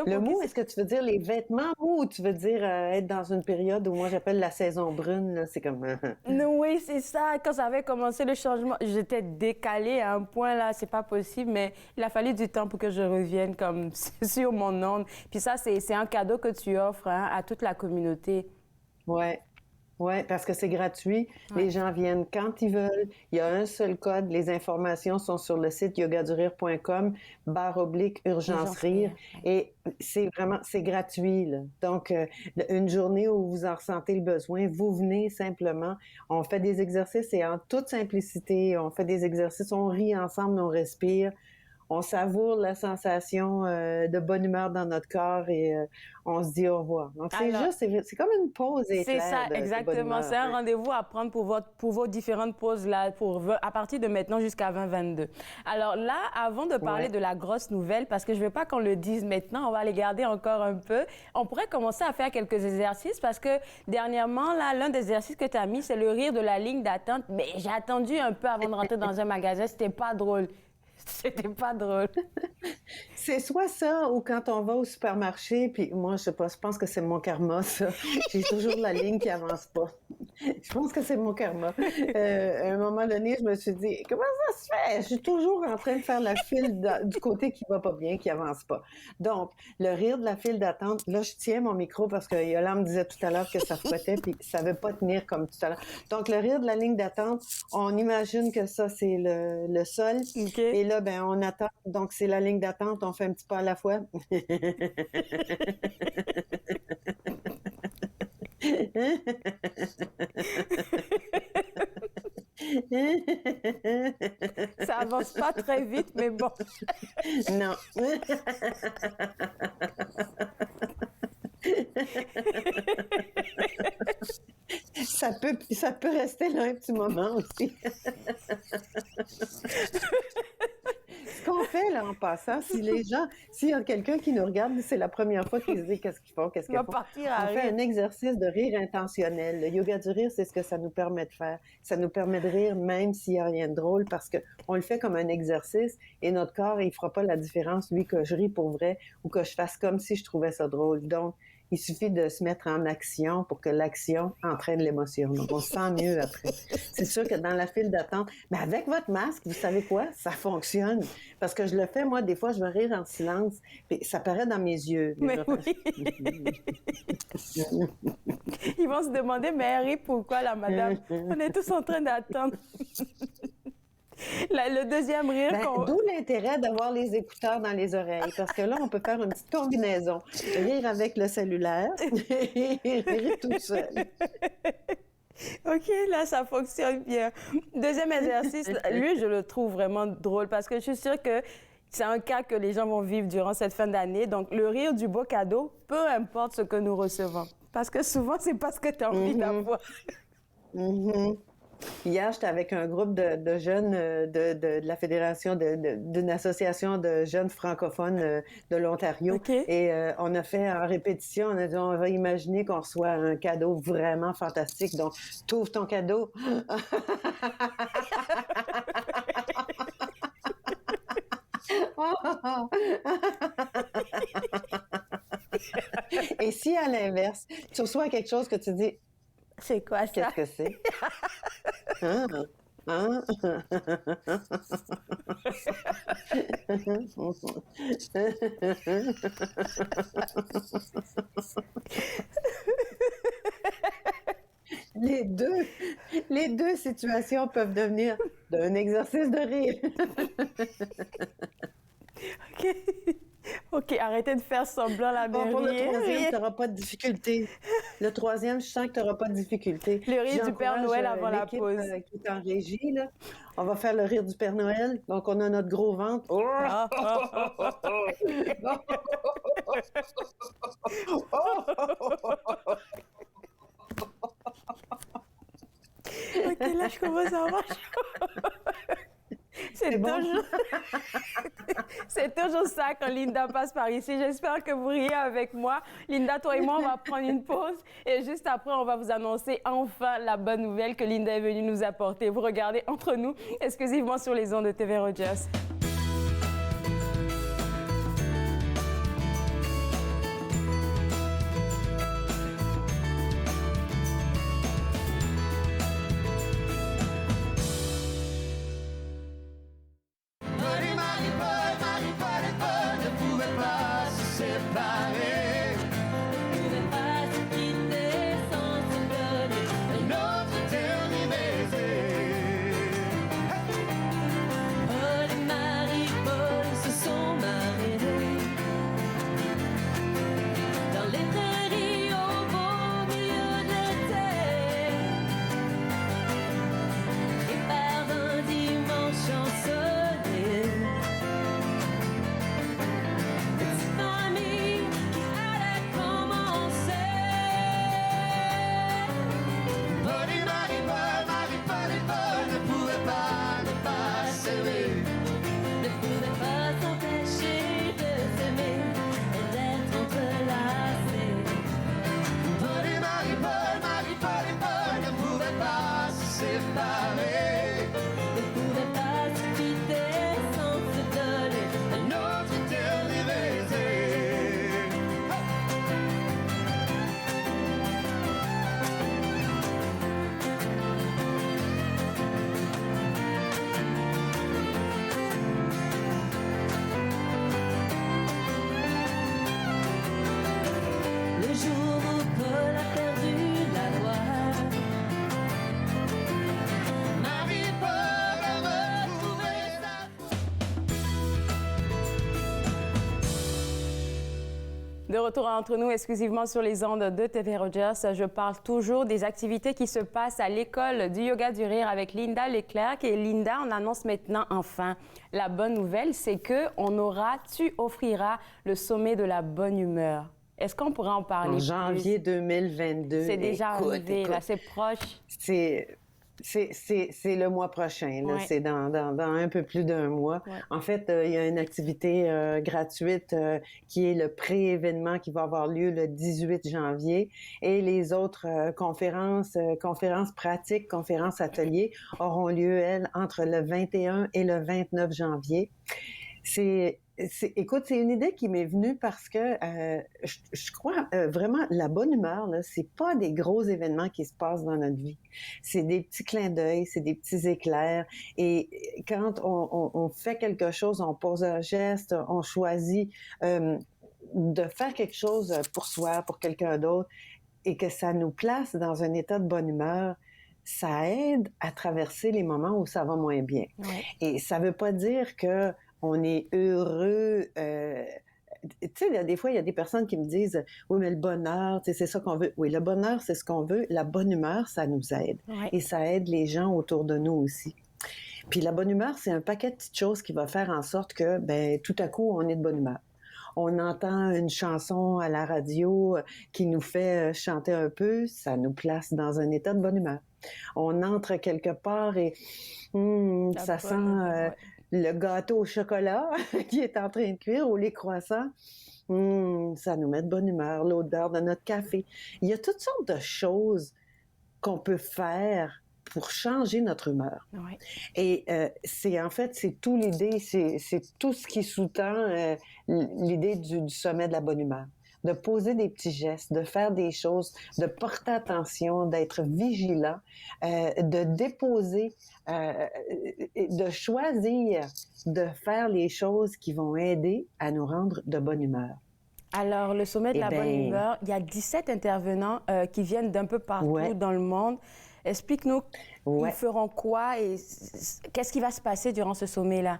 Le mou, est-ce que tu veux dire les vêtements mous ou tu veux dire être dans une période où moi j'appelle la saison brune, là, c'est comme... Oui, c'est ça. Quand ça avait commencé le changement, j'étais décalée à un point, là, c'est pas possible, mais il a fallu du temps pour que je revienne comme sur mon onde. Puis ça, c'est un cadeau que tu offres à toute la communauté. Oui, parce que c'est gratuit. Ouais. Les gens viennent quand ils veulent. Il y a un seul code. Les informations sont sur le site yogadurir.com/urgence rire. Et c'est gratuit, là. Donc, une journée où vous en ressentez le besoin, vous venez simplement. On fait des exercices et en toute simplicité, on fait des exercices, on rit ensemble, on respire. On savoure la sensation de bonne humeur dans notre corps et on se dit au revoir. Donc, c'est comme une pause éclair. C'est ça, exactement. C'est un rendez-vous à prendre pour vos différentes pauses là, à partir de maintenant jusqu'à 2022. Alors là, avant de parler de la grosse nouvelle, parce que je ne veux pas qu'on le dise maintenant, on va les garder encore un peu, on pourrait commencer à faire quelques exercices parce que dernièrement, là, l'un des exercices que tu as mis, c'est le rire de la ligne d'attente. Mais j'ai attendu un peu avant de rentrer dans un magasin, c'était pas drôle. C'était pas drôle. C'est soit ça, ou quand on va au supermarché, puis moi, je sais pas, je pense que c'est mon karma, ça. J'ai toujours la ligne qui avance pas. Je pense que c'est mon karma. À un moment donné, je me suis dit, comment ça se fait? Je suis toujours en train de faire la file du côté qui va pas bien, qui avance pas. Donc, le rire de la file d'attente, là, je tiens mon micro parce que Yolande me disait tout à l'heure que ça frottait, puis ça veut pas tenir comme tout à l'heure. Donc, le rire de la ligne d'attente, on imagine que ça, c'est le sol. Okay. Et là, on attend. Donc, c'est la ligne d'attente. On fait un petit pas à la fois. Ça avance pas très vite, mais bon. Non. Ça peut rester là un petit moment aussi. Ce qu'on fait là en passant, s'il y a quelqu'un qui nous regarde, c'est la première fois qu'ils se disent qu'est-ce qu'ils font, on fait un exercice de rire intentionnel. Le yoga du rire, c'est ce que ça nous permet de faire. Ça nous permet de rire même s'il n'y a rien de drôle parce qu'on le fait comme un exercice et notre corps, il ne fera pas la différence, lui, que je ris pour vrai ou que je fasse comme si je trouvais ça drôle. Donc, il suffit de se mettre en action pour que l'action entraîne l'émotion. Donc, on se sent mieux après. C'est sûr que dans la file d'attente, mais avec votre masque, vous savez quoi? Ça fonctionne. Parce que je le fais, moi, des fois, je vais rire en silence. Puis ça paraît dans mes yeux. Mais oui. Ils vont se demander, mais Harry, pourquoi la madame? On est tous en train d'attendre. Le deuxième rire D'où l'intérêt d'avoir les écouteurs dans les oreilles, parce que là, on peut faire une petite combinaison. Rire avec le cellulaire et rire tout seul. OK, là, ça fonctionne bien. Deuxième exercice, lui, je le trouve vraiment drôle parce que je suis sûre que c'est un cas que les gens vont vivre durant cette fin d'année. Donc, le rire du beau cadeau, peu importe ce que nous recevons. Parce que souvent, c'est pas ce que tu as envie d'avoir. Hier, j'étais avec un groupe de jeunes de la fédération d'une association de jeunes francophones de l'Ontario. Okay. Et on a fait en répétition, on a dit, on va imaginer qu'on reçoit un cadeau vraiment fantastique. Donc, t'ouvres ton cadeau. Et si, à l'inverse, tu reçois quelque chose que tu dis, c'est quoi ça? Qu'est-ce que c'est? Les deux situations peuvent devenir un exercice de rire. OK. OK, arrêtez de faire semblant la Bon, pour rire. le troisième, tu n'auras pas de difficulté. Le troisième, je sens que tu n'auras pas de difficulté. Le rire du Père Noël avant la pause. Qui est en régie, là. On va faire le rire du Père Noël. Donc, on a notre gros ventre. Oh! OK, là, je commence à avoir chaud. C'est bon. C'est toujours ça quand Linda passe par ici. J'espère que vous riez avec moi. Linda, toi et moi, on va prendre une pause et juste après, on va vous annoncer enfin la bonne nouvelle que Linda est venue nous apporter. Vous regardez Entre nous, exclusivement sur les ondes de TV Rogers. De retour entre nous, exclusivement sur les ondes de TV Rogers, je parle toujours des activités qui se passent à l'école du yoga du rire avec Linda Leclerc. Et Linda, on annonce maintenant enfin la bonne nouvelle, c'est que tu offriras le sommet de la bonne humeur. Est-ce qu'on pourrait en parler en janvier 2022. C'est déjà arrivé, là, c'est proche. C'est le mois prochain, là. Ouais. C'est dans un peu plus d'un mois. Ouais. En fait, il y a une activité gratuite qui est le pré-événement qui va avoir lieu le 18 janvier et les autres conférences pratiques, conférences ateliers auront lieu, elles, entre le 21 et le 29 janvier. Écoute, c'est une idée qui m'est venue parce que je crois vraiment la bonne humeur, là, c'est pas des gros événements qui se passent dans notre vie. C'est des petits clins d'œil, c'est des petits éclairs. Et quand on fait quelque chose, on pose un geste, on choisit de faire quelque chose pour soi, pour quelqu'un d'autre, et que ça nous place dans un état de bonne humeur, ça aide à traverser les moments où ça va moins bien. Ouais. Et ça veut pas dire que on est heureux. Tu sais, des fois, il y a des personnes qui me disent « Oui, mais le bonheur, tu sais, c'est ça qu'on veut. » Oui, le bonheur, c'est ce qu'on veut. La bonne humeur, ça nous aide. Ouais. Et ça aide les gens autour de nous aussi. Puis la bonne humeur, c'est un paquet de petites choses qui va faire en sorte que, ben, tout à coup, on est de bonne humeur. On entend une chanson à la radio qui nous fait chanter un peu, ça nous place dans un état de bonne humeur. On entre quelque part et ça sent le gâteau au chocolat qui est en train de cuire ou les croissants. Ça nous met de bonne humeur, l'odeur de notre café. Il y a toutes sortes de choses qu'on peut faire pour changer notre humeur. Ouais. Et c'est tout l'idée, c'est tout ce qui sous-tend l'idée du sommet de la bonne humeur. De poser des petits gestes, de faire des choses, de porter attention, d'être vigilant, de déposer, de choisir de faire les choses qui vont aider à nous rendre de bonne humeur. Alors, le sommet de la bonne humeur, il y a 17 intervenants qui viennent d'un peu partout dans le monde. Explique-nous, ils feront quoi et qu'est-ce qui va se passer durant ce sommet-là?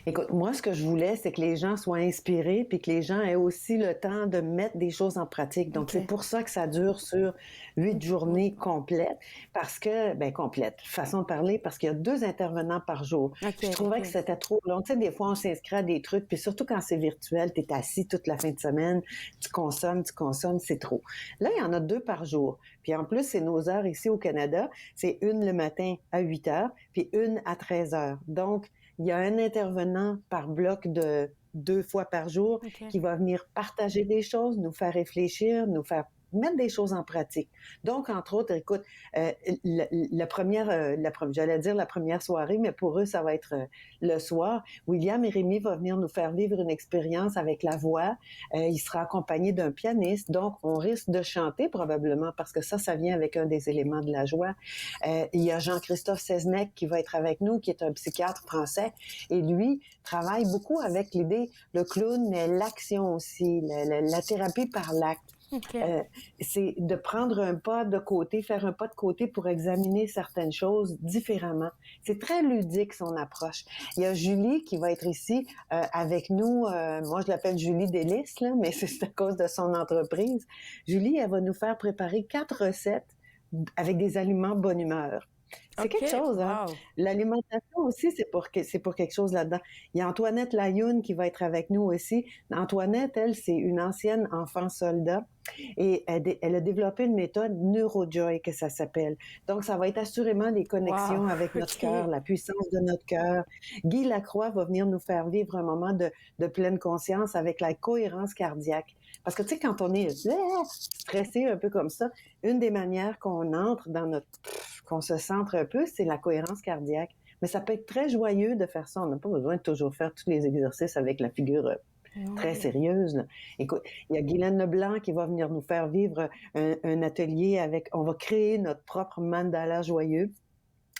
Écoute, moi, ce que je voulais, c'est que les gens soient inspirés puis que les gens aient aussi le temps de mettre des choses en pratique. Donc, c'est pour ça que ça dure sur 8 journées complètes parce que, complète, façon de parler, parce qu'il y a 2 intervenants par jour. Je trouvais que c'était trop long. Tu sais, des fois, on s'inscrit à des trucs, puis surtout quand c'est virtuel, tu es assis toute la fin de semaine, tu consommes, c'est trop. Là, il y en a 2 par jour. Puis en plus, c'est nos heures ici au Canada. C'est une le matin à 8 heures, puis une à 13 heures. Donc, il y a un intervenant par bloc de 2 fois par jour qui va venir partager des choses, nous faire réfléchir, nous faire mettre des choses en pratique. Donc, entre autres, écoute, la première soirée, mais pour eux, ça va être le soir. William et Rémi vont venir nous faire vivre une expérience avec la voix. Il sera accompagné d'un pianiste. Donc, on risque de chanter probablement parce que ça vient avec un des éléments de la joie. Il y a Jean-Christophe Seznec qui va être avec nous, qui est un psychiatre français. Et lui travaille beaucoup avec l'idée, le clown, mais l'action aussi, la thérapie par l'acte. C'est de prendre un pas de côté, faire un pas de côté pour examiner certaines choses différemment. C'est très ludique, son approche. Il y a Julie qui va être ici avec nous. Moi, je l'appelle Julie Délice, là, mais c'est à cause de son entreprise. Julie, elle va nous faire préparer 4 recettes avec des aliments bonne humeur. C'est quelque chose, hein? Wow. L'alimentation aussi, c'est pour quelque chose là-dedans. Il y a Antoinette Layoun qui va être avec nous aussi. Antoinette, elle, c'est une ancienne enfant soldat et elle a développé une méthode NeuroJoy, que ça s'appelle. Donc, ça va être assurément des connexions avec notre cœur, la puissance de notre cœur. Guy Lacroix va venir nous faire vivre un moment de pleine conscience avec la cohérence cardiaque. Parce que, tu sais, quand on est stressé un peu comme ça, une des manières qu'on entre dans qu'on se centre un peu, c'est la cohérence cardiaque. Mais ça peut être très joyeux de faire ça. On n'a pas besoin de toujours faire tous les exercices avec la figure très sérieuse, là. Écoute, il y a Guylaine Leblanc qui va venir nous faire vivre un atelier on va créer notre propre mandala joyeux.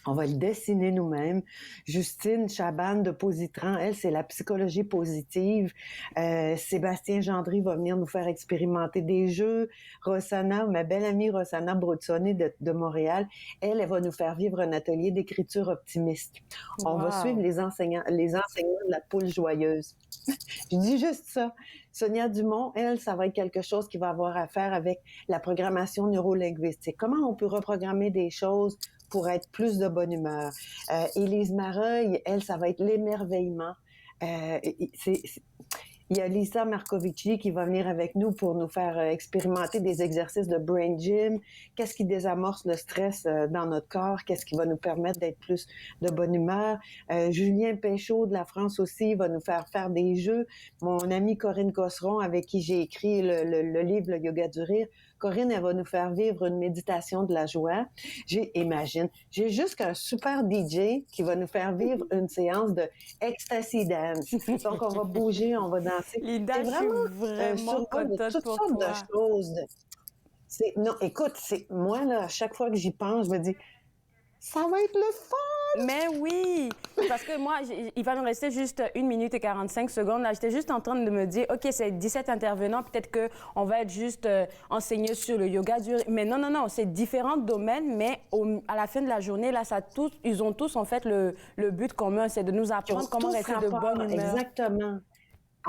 On va le dessiner nous-mêmes. Justine Chaban de Positran, elle, c'est la psychologie positive. Sébastien Gendry va venir nous faire expérimenter des jeux. Rossana, ma belle amie Rossana Bruzzoni de Montréal, elle va nous faire vivre un atelier d'écriture optimiste. On va suivre les enseignants de la poule joyeuse. Je dis juste ça. Sonia Dumont, elle, ça va être quelque chose qui va avoir à faire avec la programmation neurolinguistique. Comment on peut reprogrammer des choses pour être plus de bonne humeur. Élise Mareuil, elle, ça va être l'émerveillement. Il y a Lisa Marcovici qui va venir avec nous pour nous faire expérimenter des exercices de brain gym. Qu'est-ce qui désamorce le stress dans notre corps? Qu'est-ce qui va nous permettre d'être plus de bonne humeur? Julien Péchaud de la France aussi va nous faire des jeux. Mon amie Corinne Cosseron, avec qui j'ai écrit le livre « Le yoga du rire », Corinne, elle va nous faire vivre une méditation de la joie. J'ai juste qu'un super DJ qui va nous faire vivre une séance de ecstasy dance. Donc, on va bouger, on va danser. Linda, c'est vraiment contente toutes pour sortes toi. de choses. Non, écoute, moi, là, à chaque fois que j'y pense, je me dis, ça va être le fun! Mais oui, parce que moi, il va nous rester juste 1 minute et 45 secondes. Là, j'étais juste en train de me dire, OK, c'est 17 intervenants, peut-être qu'on va être juste enseigné sur le yoga du rire. Mais non, non, non, c'est différents domaines, mais à la fin de la journée, là, ils ont tous, en fait, le but commun, c'est de nous apprendre comment rester de bonne humeur. Exactement.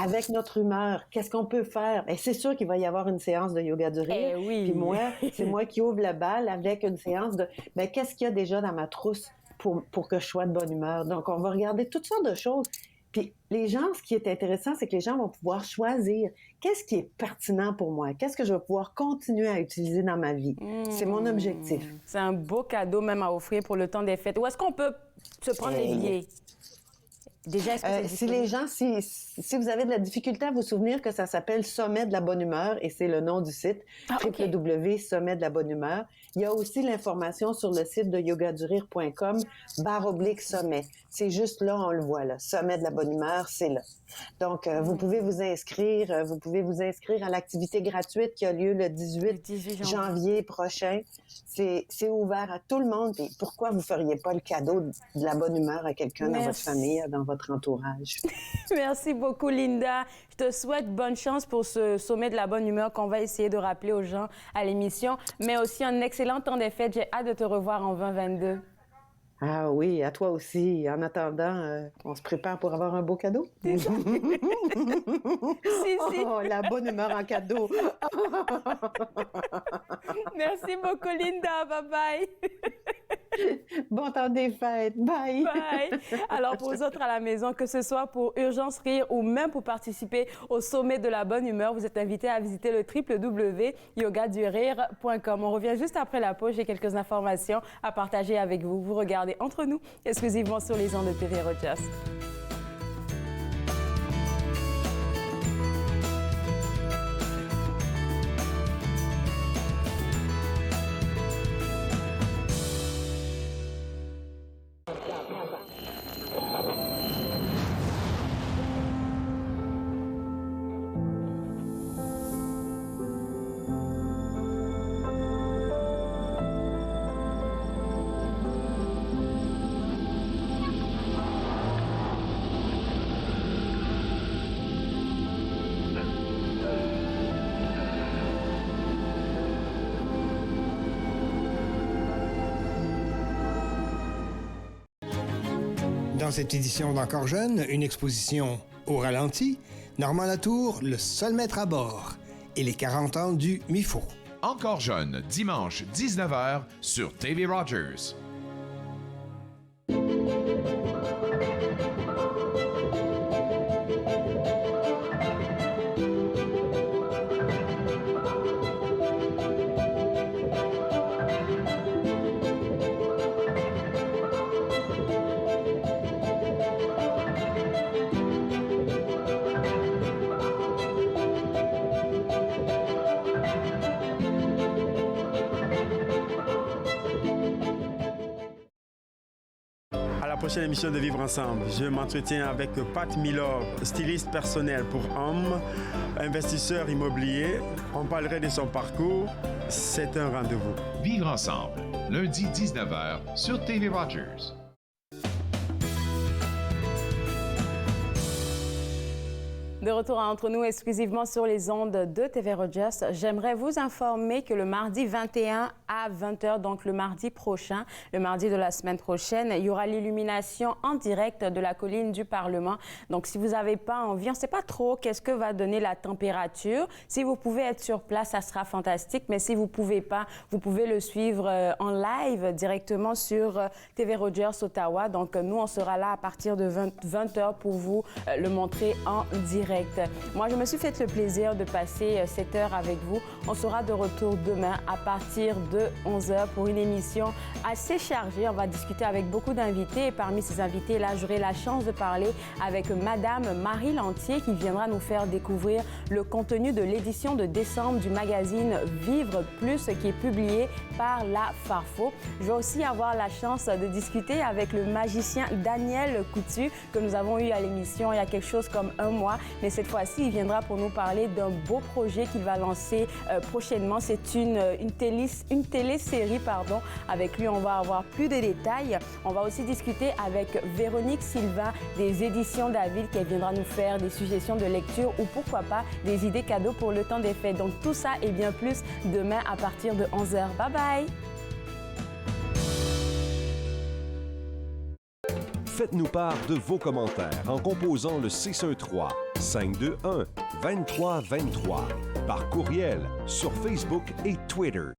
Avec notre humeur, qu'est-ce qu'on peut faire? Et c'est sûr qu'il va y avoir une séance de yoga du rire. Oui. Puis moi, c'est moi qui ouvre la balle avec une séance de qu'est-ce qu'il y a déjà dans ma trousse pour que je sois de bonne humeur. Donc, on va regarder toutes sortes de choses. Puis les gens, ce qui est intéressant, c'est que les gens vont pouvoir choisir qu'est-ce qui est pertinent pour moi, qu'est-ce que je vais pouvoir continuer à utiliser dans ma vie. C'est mon objectif. C'est un beau cadeau même à offrir pour le temps des fêtes. Où est-ce qu'on peut se prendre les billets? Déjà, si les gens, si vous avez de la difficulté à vous souvenir que ça s'appelle Sommet de la bonne humeur, et c'est le nom du site, www.sommet de la bonne humeur, il y a aussi l'information sur le site de yogadurir.com/sommet. C'est juste là, on le voit là. Sommet de la bonne humeur, c'est là. Donc, vous pouvez vous inscrire. Vous pouvez vous inscrire à l'activité gratuite qui a lieu le 18 janvier prochain. C'est ouvert à tout le monde. Et pourquoi vous ne feriez pas le cadeau de la bonne humeur à quelqu'un dans votre famille, dans votre entourage? Merci beaucoup, Linda. Je te souhaite bonne chance pour ce sommet de la bonne humeur qu'on va essayer de rappeler aux gens à l'émission, mais aussi un excellent temps des fêtes. J'ai hâte de te revoir en 2022. Ah oui, à toi aussi. En attendant, on se prépare pour avoir un beau cadeau. Si. Oh, la bonne humeur en cadeau. Merci beaucoup, Linda. Bye-bye. Bon temps des fêtes. Bye. Bye. Alors, pour vous autres à la maison, que ce soit pour Urgence Rire ou même pour participer au sommet de la bonne humeur, vous êtes invités à visiter le www.yogadurire.com. On revient juste après la pause. J'ai quelques informations à partager avec vous. Vous regardez Entre nous, exclusivement sur les ondes de TV Rogers. Dans cette édition d'Encore jeune, une exposition au ralenti, Normand Latour, le seul maître à bord, et les 40 ans du MIFO. Encore jeune, dimanche 19h sur TV Rogers. Prochaine émission de Vivre Ensemble. Je m'entretiens avec Pat Milor, styliste personnel pour hommes, investisseur immobilier. On parlerait de son parcours. C'est un rendez-vous. Vivre Ensemble, lundi 19h sur TV Rogers. De retour Entre nous, exclusivement sur les ondes de TV Rogers. J'aimerais vous informer que le mardi 21 à 20h, donc le mardi prochain, le mardi de la semaine prochaine, il y aura l'illumination en direct de la colline du Parlement. Donc, si vous n'avez pas envie, on ne sait pas trop qu'est-ce que va donner la température. Si vous pouvez être sur place, ça sera fantastique. Mais si vous ne pouvez pas, vous pouvez le suivre en live directement sur TV Rogers Ottawa. Donc, nous, on sera là à partir de 20h pour vous le montrer en direct. Moi, je me suis fait le plaisir de passer cette heure avec vous. On sera de retour demain à partir de 11h pour une émission assez chargée. On va discuter avec beaucoup d'invités. Et parmi ces invités, là, j'aurai la chance de parler avec Madame Marie Lantier qui viendra nous faire découvrir le contenu de l'édition de décembre du magazine Vivre Plus qui est publié par la Farfo. Je vais aussi avoir la chance de discuter avec le magicien Daniel Coutu que nous avons eu à l'émission il y a quelque chose comme un mois mais cette fois-ci, il viendra pour nous parler d'un beau projet qu'il va lancer prochainement. C'est une télésérie, pardon. Avec lui, on va avoir plus de détails. On va aussi discuter avec Véronique Silva des Éditions David qui viendra nous faire des suggestions de lecture ou pourquoi pas des idées cadeaux pour le temps des fêtes. Donc tout ça et bien plus demain à partir de 11h. Bye bye! Faites-nous part de vos commentaires en composant le 613-521-2323 par courriel sur Facebook et Twitter.